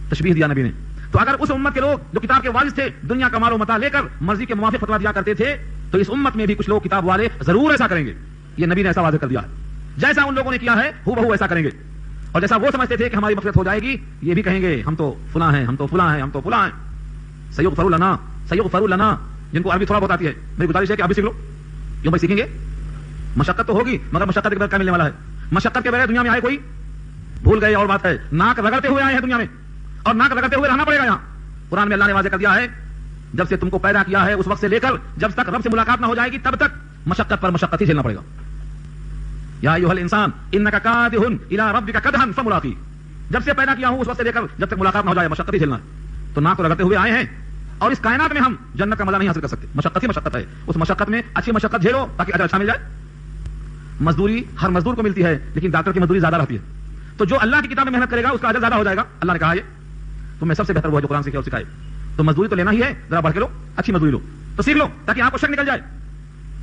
تشبیہ دیا نبی نے. تو اگر اس امت کے لوگ جو کتاب کے وارث تھے دنیا کا مال و متاع لے کر مرضی کے موافق فتویٰ دیا کرتے تھے, تو اس امت میں بھی کچھ لوگ کتاب والے ضرور ایسا کریں گے. یہ نبی نے ایسا واضح کر دیا ہے, جیسا ان لوگوں نے کیا ہے ہو بہو ایسا کریں گے. اور جیسا وہ سمجھتے تھے کہ ہماری مغفرت ہو جائے گی, یہ بھی کہیں گے ہم تو فلاں ہیں, ہم تو فلاں ہیں, ہم تو فلاں ہیں. سیغفر لنا, سیغفر لنا, جن کو عربی تھوڑا بہت آتی ہے, میری گزارش ہے کہ آپ بھی سیکھ لو. کیوں بھائی سیکھیں گے؟ مشقت تو ہوگی, مگر مشقت کے بغیر کیا ملنے والا ہے؟ مشقت کے بغیر دنیا میں آئے کوئی؟ بھول گئے اور بات ہے, ناک رگڑتے ہوئے آئے ہیں دنیا میں, اور ناک رگڑتے ہوئے رہنا پڑے گا. یہاں قرآن میں اللہ نے واضح کر دیا ہے, جب سے تم کو پیدا کیا ہے اس وقت سے لے کر جب تک رب سے ملاقات نہ ہو جائے گی تب تک مشقت پر مشقت ہی جھیلنا پڑے گا. یا ایھا الانسان انک کادح الی ربک کدحا فملاقی, جب سے پیدا کیا ہوں اس وقت سے لے کر جب تک ملاقات نہ ہو جائے مشقت ہی جھیلنا ہے. تو ناک رگڑتے ہوئے آئے ہیں, اور اس کائنات میں ہم جنت کا مزہ نہیں حاصل کر سکتے, مشقت ہی مشقت ہے. اس مشقت میں اچھی مشقت جھیلو تاکہ اجر اچھا مل جائے. مزدوری ہر مزدور کو ملتی ہے, لیکن ڈاکٹر کی مزدوری زیادہ رہتی ہے. تو جو اللہ کی کتاب میں محنت کرے گا اس کا اجر زیادہ ہو جائے گا. اللہ نے کہا یہ تم میں سب سے بہتر وہ ہے جو قرآن سیکھے اور سکھائے. تو مزدوری تو لینا ہی ہے, ذرا بڑھ کے لو, اچھی مزدوری لو, تو سیکھ لو تاکہ آپ کو شک نکل جائے.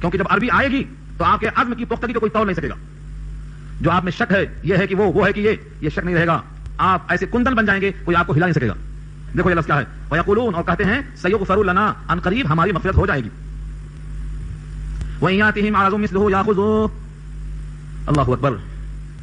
کیونکہ جب عربی آئے گی تو آپ کے عزم کی پختگی کو کوئی توڑ نہیں سکے گا. جو آپ میں شک ہے یہ ہے کہ وہ ہے کہ یہ شک نہیں رہے گا. آپ ایسے کندن بن جائیں گے کوئی آپ کو ہلا نہیں سکے گا. دیکھو یہ لفظ کیا ہے, ویقولون, اور کہتے ہیں سیغفر لنا, ان قریب ہماری مغفرت ہو جائے گی. وَإِن يَأْتِهِمْ عَرَضٌ مِثْلُهُ يَأْخُذُوهُ, اللہ اکبر.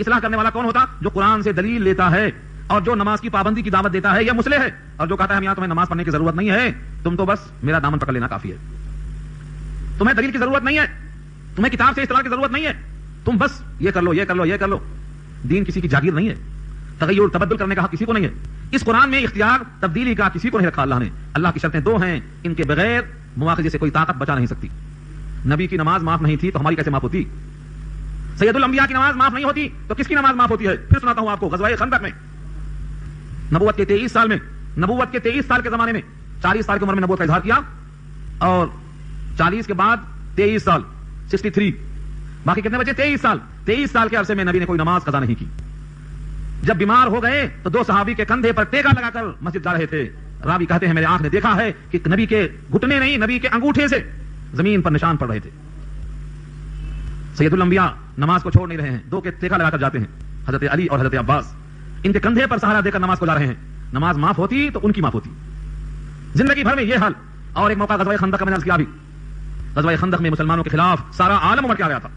اصلاح کرنے والا کون ہوتا؟ جو قرآن سے دلیل لیتا ہے اور جو نماز کی پابندی کی دعوت دیتا ہے، یہ مصلح ہے. اور جو کہتا ہے یہاں تمہیں نماز پڑھنے کی ضرورت نہیں ہے، تم تو بس میرا دامن پکڑ لینا کافی ہے، تمہیں دلیل کی ضرورت نہیں ہے، تمہیں کتاب سے اصلاح کی ضرورت نہیں ہے، تم بس یہ کر لو یہ کر لو یہ کر لو. دین کسی کی جاگیر نہیں ہے، تغیر تبدل کرنے کا حق کسی کو نہیں ہے. اس قرآن میں اختیار تبدیلی کا کسی کو نہیں رکھا اللہ نے. اللہ کی شرطیں دو ہیں، ان کے بغیر مواخذے سے کوئی طاقت بچا نہیں سکتی. نبی کی نماز معاف نہیں تھی تو ہماری کیسے معاف ہوتی؟ سید الانبیاء کی نماز معاف نہیں ہوتی تو کس کی نماز معاف ہوتی ہے؟ پھر سناتا ہوں آپ کو. غزوہ خندق میں نبوت کے 23 سال میں، نبوت کے 23 سال کے زمانے میں 40 سال کی عمر میں نبوت کا اظہار کیا، اور 40 کے بعد 23 سال 63، باقی کتنے بچے؟ 23 سال. 23 سال کے عرصے میں نبی نے کوئی نماز قضا نہیں کی. جب بیمار ہو گئے تو 2 صحابی کے کندھے پر ٹیکا لگا کر مسجد جا رہے تھے. راوی کہتے ہیں میرے آنکھ نے دیکھا ہے کہ نبی کے گھٹنے نہیں، نبی کے انگوٹھے سے زمین پر نشان پڑ رہے تھے. سید الانبیاء نماز کو چھوڑ نہیں رہے ہیں، 2 کے ٹیکا لگا کر جاتے ہیں. حضرت علی اور حضرت عباس ان کے کندھے پر سہارا دے کر نماز کو جا رہے ہیں. نماز معاف ہوتی تو ان کی معاف ہوتی. زندگی بھر میں یہ حال. اور ایک موقع غزوہ خندق کا میں نے عرض کیا بھی، غزوہ خندق میں مسلمانوں کے خلاف سارا عالم امر کے آ گیا تھا،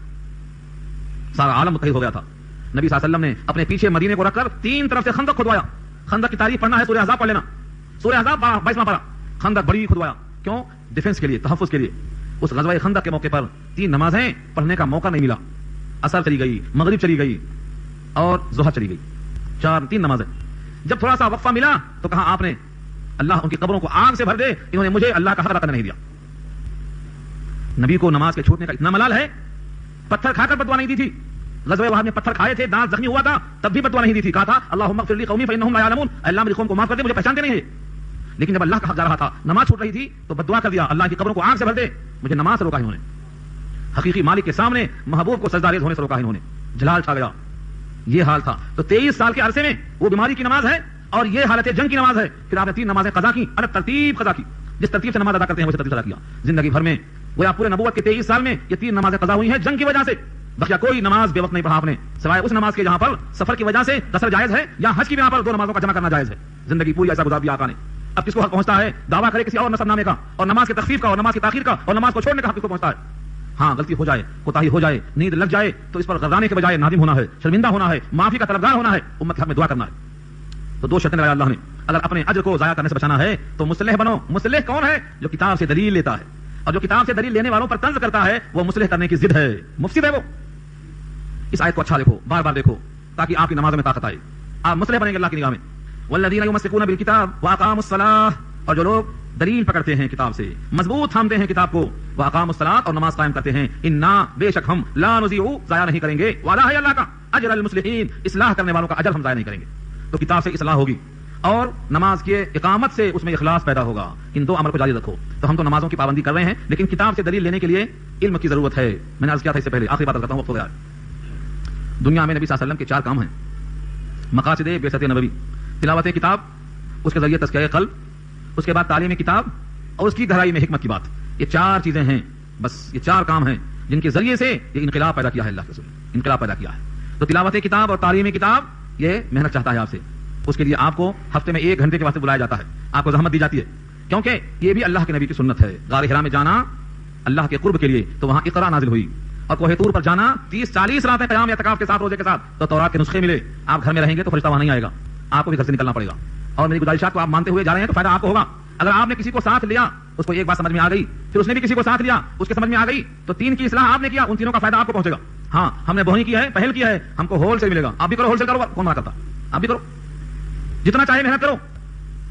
سارا عالم متحد ہو گیا تھا. نبی صلی اللہ علیہ وسلم نے اپنے پیچھے مدینے کو رکھ کر 3 طرف سے خندق کھدوایا. خندق کی تاریخ پڑھنا ہے، سورہ احزاب پڑھ لینا. سورہ احزاب 22واں پارہ. خندق بڑی کھدوایا، کیوں؟ ڈیفنس کے لیے، تحفظ کے لیے. اس غزوہ خندق کے موقع پر 3 نمازیں پڑھنے کا موقع نہیں ملا. عصر چلی گئی، مغرب چلی گئی اور ظہر چلی گئی. 3 نمازیں. جب تھوڑا سا وقفہ ملا تو کہا آپ نے اللہ ان کی قبروں کو آگ سے بھر دے، انہوں نے مجھے اللہ کا حق ادا کرنے نہیں دیا. نبی کو نماز کے چھوٹنے کا اتنا ملال ہے، پتھر کھا کر بدوا نہیں دی تھی. غزوہ وحد میں پتھر کھائے تھے، دانت زخمی ہوا تھا، تب بھی بدوا نہیں دی تھی. کہا تھا اللہم اغفر لی قومی فانہم لا یعلمون، اللہ میری قوم کو معاف کر دے، مجھے پہچانتے نہیں ہے. لیکن جب اللہ کا حق جا رہا تھا، نماز چھوٹ رہی تھی تو بدوا کر دیا اللہ کی قبروں کو آگ سے بھر دے، مجھے نماز سے روکا انہوں نے. حقیقی مالک کے سامنے محبوب کو سجدہ ریز ہونے سے روکا انہوں نے. جلال چھا گیا. یہ حال تھا. تو 23 سال کے عرصے میں وہ بیماری کی نماز ہے اور یہ حالت جنگ کی نماز ہے. پھر آپ نے 3 نمازیں قضا کی، الگ ترتیب قضا کی. جس ترتیب سے نماز ادا کرتے ہیں ویسے ترتیب سے ادا کیا. زندگی بھر میں وہ آپ پورے نبوت کے 23 سال میں یہ 3 نمازیں قضا ہوئی ہیں جنگ کی وجہ سے. بقیہ کوئی نماز بے وقت نہیں پڑھا آپ نے، سوائے اس نماز کے جہاں پر سفر کی وجہ سے قصر جائز ہے یا حج کی بنا پر 2 نمازوں کا جمع کرنا جائز ہے. زندگی پوری ایسا گزار دیا آقا نے. اب کس کو حق پہنچتا ہے دعویٰ کرے کسی اور نسب نامے کا، اور نماز کی تخفیف کا، اور نماز کی تاخیر کا، اور نماز کو چھوڑنے کا حق کس کو پہنچتا ہے؟ ہاں غلطی ہو جائے، کوتاہی ہو جائے، نیند لگ جائے تو اس پر غرضانے کے بجائے نادم ہونا ہے، شرمندہ ہونا ہے، معافی کا طلبگار ہونا ہے، امت کے حق میں دعا کرنا ہے. تو 2 شرطیں لگایا اللہ نے. اگر اپنے اجر کو ضائع کرنے سے بچانا ہے تو مصلح بنو. مصلح کون ہے؟ جو کتاب سے دلیل لیتا ہے، اور جو کتاب سے دلیل لینے والوں پر طنز کرتا ہے وہ مصلح کرنے کی ضد ہے، مفسد ہے وہ. اس آیت کو اچھا دیکھو، بار بار دیکھو، تاکہ آپ کی نماز میں طاقت آئے. آپ مصلح بنیں گے اللہ کی نگاہ میں. والذین یمسکون بالکتاب واقاموا الصلاۃ، اور جو لوگ دلیل پکڑتے ہیں کتاب سے، مضبوط تھامتے ہیں کتاب کو، واقاموا الصلاۃ، اور نماز قائم کرتے ہیں. انا بے شک ہم لا نضیع ضائع نہیں کریں گے، وعدہ ہے اللہ کا، اجر المصلحین، اصلاح کرنے والوں کا اجر ہم ضائع نہیں کریں گے. تو کتاب سے اصلاح ہوگی اور نماز کے اقامت سے اس میں اخلاص پیدا ہوگا. ان 2 امر کو جاری رکھو. تو ہم تو نمازوں کی پابندی کر رہے ہیں، لیکن کتاب سے دلیل لینے کے لیے علم کی ضرورت ہے. میں نے عرض کیا تھا اس سے پہلے، آخری بات کرتا ہوں، وقت ہو گیا. دنیا میں نبی صلی اللہ علیہ وسلم کے 4 کام ہیں: مقاصد بعثت نبوی، تلاوت کتاب، اس کے ذریعے تزکیہ قلب، اس کے بعد تعلیم کتاب، اور اس کی گہرائی میں حکمت کی بات. یہ 4 چیزیں ہیں، بس یہ 4 کام ہیں جن کے ذریعے سے یہ انقلاب پیدا کیا ہے. اللہ کے رسول نے انقلاب پیدا کیا ہے. تو تلاوت کتاب اور تعلیم کتاب یہ محنت چاہتا ہے آپ سے. اس کے لیے آپ کو ہفتے میں 1 گھنٹے کے واسطے بلایا جاتا ہے، آپ کو زحمت دی جاتی ہے، کیونکہ یہ بھی اللہ کے نبی کی سنت ہے. غار حرا میں جانا اللہ کے قرب کے لیے، تو وہاں اقرا نازل ہوئی. اور کوہ طور پر جانا 30-40 راتیں قیام اعتکاف کے ساتھ، روزے کے ساتھ، تو تورات کے نسخے ملے. آپ گھر میں رہیں گے تو فرشتہ وہاں نہیں آئے گا، آپ کو بھی گھر سے نکلنا پڑے گا. اور میری گزارشات کو آپ مانتے ہوئے جا رہے ہیں تو فائدہ آپ کو ہوگا. اگر آپ نے کسی کو ساتھ لیا، اس کو ایک بات سمجھ میں آ گئی، پھر اس نے بھی کسی کو ساتھ لیا، اس کے سمجھ میں آ گئی، تو 3 کی اصلاح آپ نے کیا، ان 3 کا فائدہ آپ کو پہنچے گا. ہاں ہم نے بہنی کی ہے، پہل کی ہے، ہم کو ہول سے ملے گا. آپ بھی کرو، ہول سے کرو، کون منع کرتا؟ آپ بھی کرو، جتنا چاہے محنت کرو.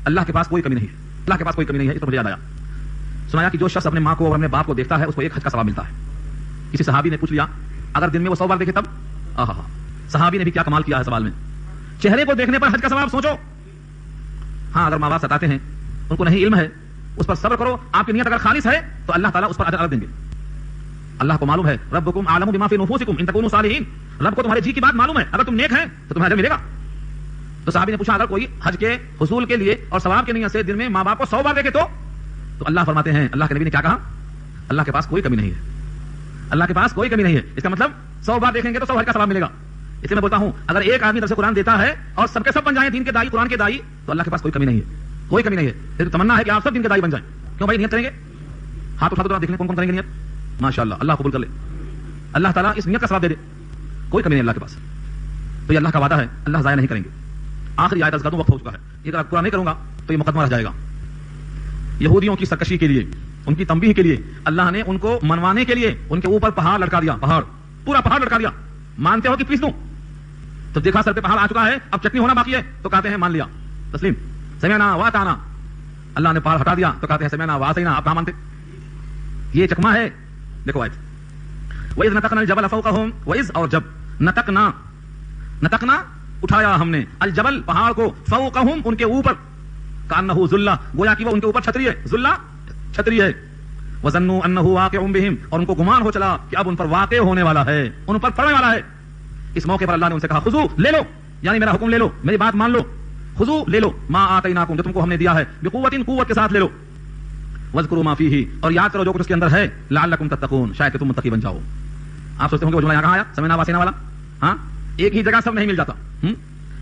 اللہ کے پاس کوئی کمی نہیں ہے، اللہ کے پاس کوئی کمی نہیں ہے. اس پر مجھے یاد آیا، سنایا کہ جو شخص اپنے ماں کو اور اپنے باپ کو دیکھتا ہے اس کو 1 حج کا ثواب ملتا ہے. کسی صحابی نے پوچھ لیا اگر دن میں وہ 100 بار دیکھے تب؟ صحابی نے بھی کیا کمال کیا ہے سوال میں. چہرے کو دیکھنے پر حج کا ثواب سوچو. ہاں اگر ماں باپ ستاتے ہیں، ان کو نہیں علم ہے، اس پر صبر کرو. آپ کی نیت اگر خالص ہے تو اللہ تعالیٰ اس پر اجر الگ دیں گے. اللہ کو معلوم ہے، ربکم اعلم بما فی نفوسکم ان تکونوا صالحین، رب کو تمہارے جی کی بات معلوم ہے، اگر تم نیک ہیں تو تمہیں اجر ملے گا. تو صحابی نے پوچھا اگر کوئی حج کے حصول کے لیے اور ثواب کی نیت سے دن میں ماں باپ کو 100 بار دیکھے تو اللہ فرماتے ہیں، اللہ کے نبی نے کیا کہا؟ اللہ کے پاس کوئی کمی نہیں ہے، اللہ کے پاس کوئی کمی نہیں ہے. اس کا مطلب 100 بار دیکھیں گے تو 100 حج کا ثواب ملے گا. اس لیے میں بولتا ہوں اگر ایک آدمی درس قرآن دیتا ہے اور سب کے سب بن جائیں دین کے دائی، قرآن کے دائی، تو اللہ کے پاس کوئی کمی نہیں ہے، کوئی کمی نہیں ہے. پھر تمنا ہے کہ آپ سب دین کے دائی بن جائیں. کیوں بھائی؟ نیت کریں گے، ہاتھ اٹھا دو دیکھ لیں کون کون کریں گے نیت. ماشاءاللہ، اللہ قبول کر لے، اللہ تعالیٰ اس نیت کا ثواب دے دے. کوئی کمی نہیں اللہ کے پاس. تو یہ اللہ کا وعدہ ہے, اللہ ضائع نہیں کریں گے. آخری آیت کا وقت ہو چکا ہے, یہ اگر پورا نہیں کروں گا تو یہ مقدمہ رہ جائے گا. یہودیوں کی سرکشی کے لیے, ان کی تنبیہ کے لیے اللہ نے ان کو منوانے کے لیے ان کے اوپر پہاڑ لٹکا دیا, پورا پہاڑ لٹکا دیا. مانتے ہو کہ پیس دوں؟ تو دیکھا سر پہ پہاڑ آ چکا ہے, اب چٹنی ہونا باقی ہے, تو کہتے ہیں مان لیا, تسلیم, سمعنا واطعنا. اللہ نے پہاڑ ہٹا دیا تو کہتے ہیں سمعنا واطعنا. آپ کہاں مانتے؟ یہ چکما ہے. دیکھو آیت, وَإِذْ نَتَقْنَا الْجَبَلَ فَوْقَهُمْ, وَإِذْ اور جب, نتقنا اٹھایا ہم نے, الجبل پہاڑ کو, فوقہم ان کے اوپر, کأنہ ذلہ گویا کہ وہ ان کے اوپر چھتری ہے, ذلہ چھتری ہے, وظنوا انہ واقع بہم اور ان کو گمان ہو چلا کہ اب ان پر واقع ہونے والا ہے, ان پر پڑنے والا ہے. اس موقع پر اللہ نے ان سے کہا خذو لے لو, یعنی میرا حکم لے لو, میری بات مان لو, خذو لے لو, ما آتیناکم جو تم کو ہم نے دیا ہے, بقوت قوت کے ساتھ لے لو, واذکروا ما فیہ اور یاد کرو جو کچھ اس کے اندر ہے, لعلکم تتقون شاید کہ تم متقی بن جاؤ. آپ سوچتے ہوں گے وہ جملہ یہاں کہاں آیا, سمعنا واطعنا والا؟ ہاں, ایک ہی جگہ سب نہیں مل جاتا.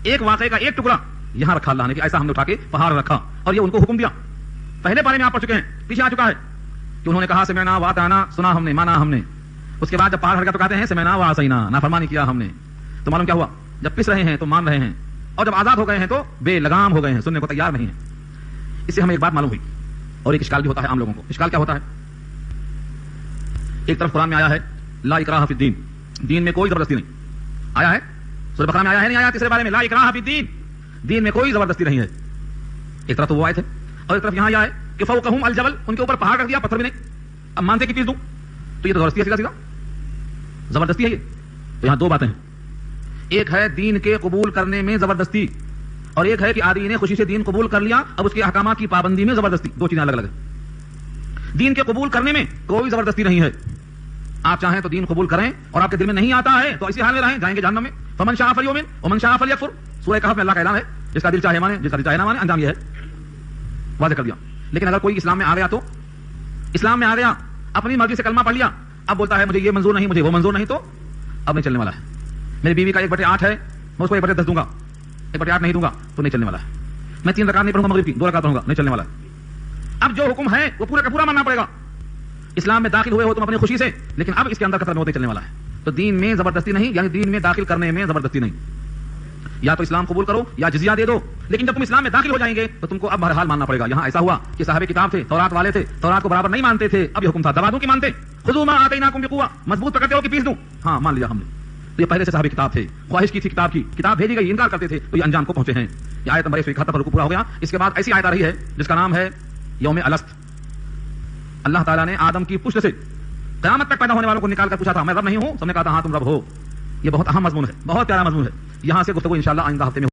ایک واقعے کا ایک ٹکڑا یہاں رکھا اللہ نے کہ ایسا ہم نے اٹھا کے پہاڑ رکھا اور یہ ان کو حکم دیا. پہلے بارے میں آپ پڑھ چکے ہیں, پیچھے آ چکا ہے کہ انہوں نے کہا سمعنا واطعنا, سنا ہم نے, مانا ہم نے. اس کے بعد جب پہاڑ ہٹ گیا تو کہتے ہیں سمعنا وعصینا, نافرمانی کیا ہم نے. تو معلوم کیا ہوا, جب پس رہے ہیں تو مان رہے ہیں, اور جب آزاد ہو گئے ہیں تو بے لگام ہو گئے ہیں, سننے کو تیار نہیں ہیں. اس سے ہمیں ایک بات معلوم ہوئی, اور ایک اشکال بھی ہوتا ہے عام لوگوں کو. اشکال کیا ہوتا ہے؟ ایک طرف قرآن میں آیا ہے لا اکراہ فی الدین, دین میں کوئی زبردستی نہیں. آیا ہے سورہ بقرہ میں, آیا ہے نہیں آیا تیسرے بارے میں, لا اکراہ فی الدین, دین میں کوئی زبردستی نہیں ہے. ایک طرف تو وہ آئے تھے, اور ایک طرف یہاں آیا ہے کہ فوقہم الجبل, ان کے اوپر پہاڑ کر دیا, پتھر بھی نہیں. اب مانتے کہ پیس دوں, تو یہ تو زبردستی ہے, سیدھا سیدھا زبردستی ہے یہ. تو یہاں دو باتیں ہیں, ایک ہے دین کے قبول کرنے میں زبردستی, اور ایک ہے کہ آدمی نے خوشی سے دین قبول کر لیا, اب اس کے احکامات کی پابندی میں زبردستی. دو چیزیں الگ الگ ہیں. دین کے قبول کرنے میں کوئی زبردستی نہیں ہے. آپ چاہیں تو دین قبول کریں, اور آپ کے دل میں نہیں آتا ہے تو اسی حال میں رہیں, جائیں گے جہنم میں. فمن شاء فلیؤمن ومن شاء فلیکفر, سورہ کہف میں اللہ کا اعلان ہے, جس کا دل چاہے مانے, جس کا دل چاہے نہ مانے, انجام یہ ہے, واضح کر دیا. لیکن اگر کوئی اسلام میں آ گیا تو, اسلام میں آ گیا, اپنی مرضی سے کلمہ پڑھ لیا, اب بولتا ہے مجھے یہ منظور نہیں, مجھے وہ منظور نہیں, تو اب نہیں چلنے والا ہے. میری بیوی کا 1/8 ہے, میں اس کو 1/10 دوں گا, 1/8 نہیں دوں گا تو نہیں چلنے والا ہے. میں 3 رکعت نہیں پڑھوں گا مغرب کی, 2 رکعت پڑھوں گا, نہیں چلنے والا ہے. اب جو حکم ہے وہ پورا کا پورا ماننا پڑے گا. اسلام میں داخل ہوئے ہو تم اپنی خوشی سے, لیکن اب اس کے اندر قطر ہوتے چلنے والا ہے. تو دین میں زبردستی نہیں, یعنی دین میں داخل کرنے میں زبردستی نہیں. یا تو اسلام قبول کرو یا جزیہ دے دو, لیکن جب تم اسلام میں داخل ہو جائیں گے تو تم کو اب بہرحال ماننا پڑے گا. یہاں ایسا ہوا کہ صاحب کتاب تھے, تورات والے تھے, تورات کو برابر نہیں مانتے تھے, اب یہ حکم تھا دبا دوں کہ مانتے. خذوا ما آتیناکم بقوہ, مضبوط پکڑتے ہو کہ پیس دوں, ہاں مان لیا ہم نے. تو یہ پہلے سے صاحب کتاب تھے, خواہش کی تھی کتاب کی, کتاب بھیجی گئی, انکار کرتے تھے, تو یہ انجام کو پہنچے ہیں. یہ آیت نمبر 171 پر رکوع پورا ہو گیا. اس کے بعد ایسی آیت آ رہی ہے جس کا نام ہے یوم الست. اللہ تعالیٰ نے آدم کی پشت سے قیامت تک پیدا ہونے والوں کو نکال کر پوچھا تھا میں رب نہیں ہوں, سب نے کہا تھا ہاں تم رب ہو. یہ بہت اہم مضمون ہے, بہت پیارا مضمون ہے. یہاں سے گفتگو انشاءاللہ آئندہ ہفتے میں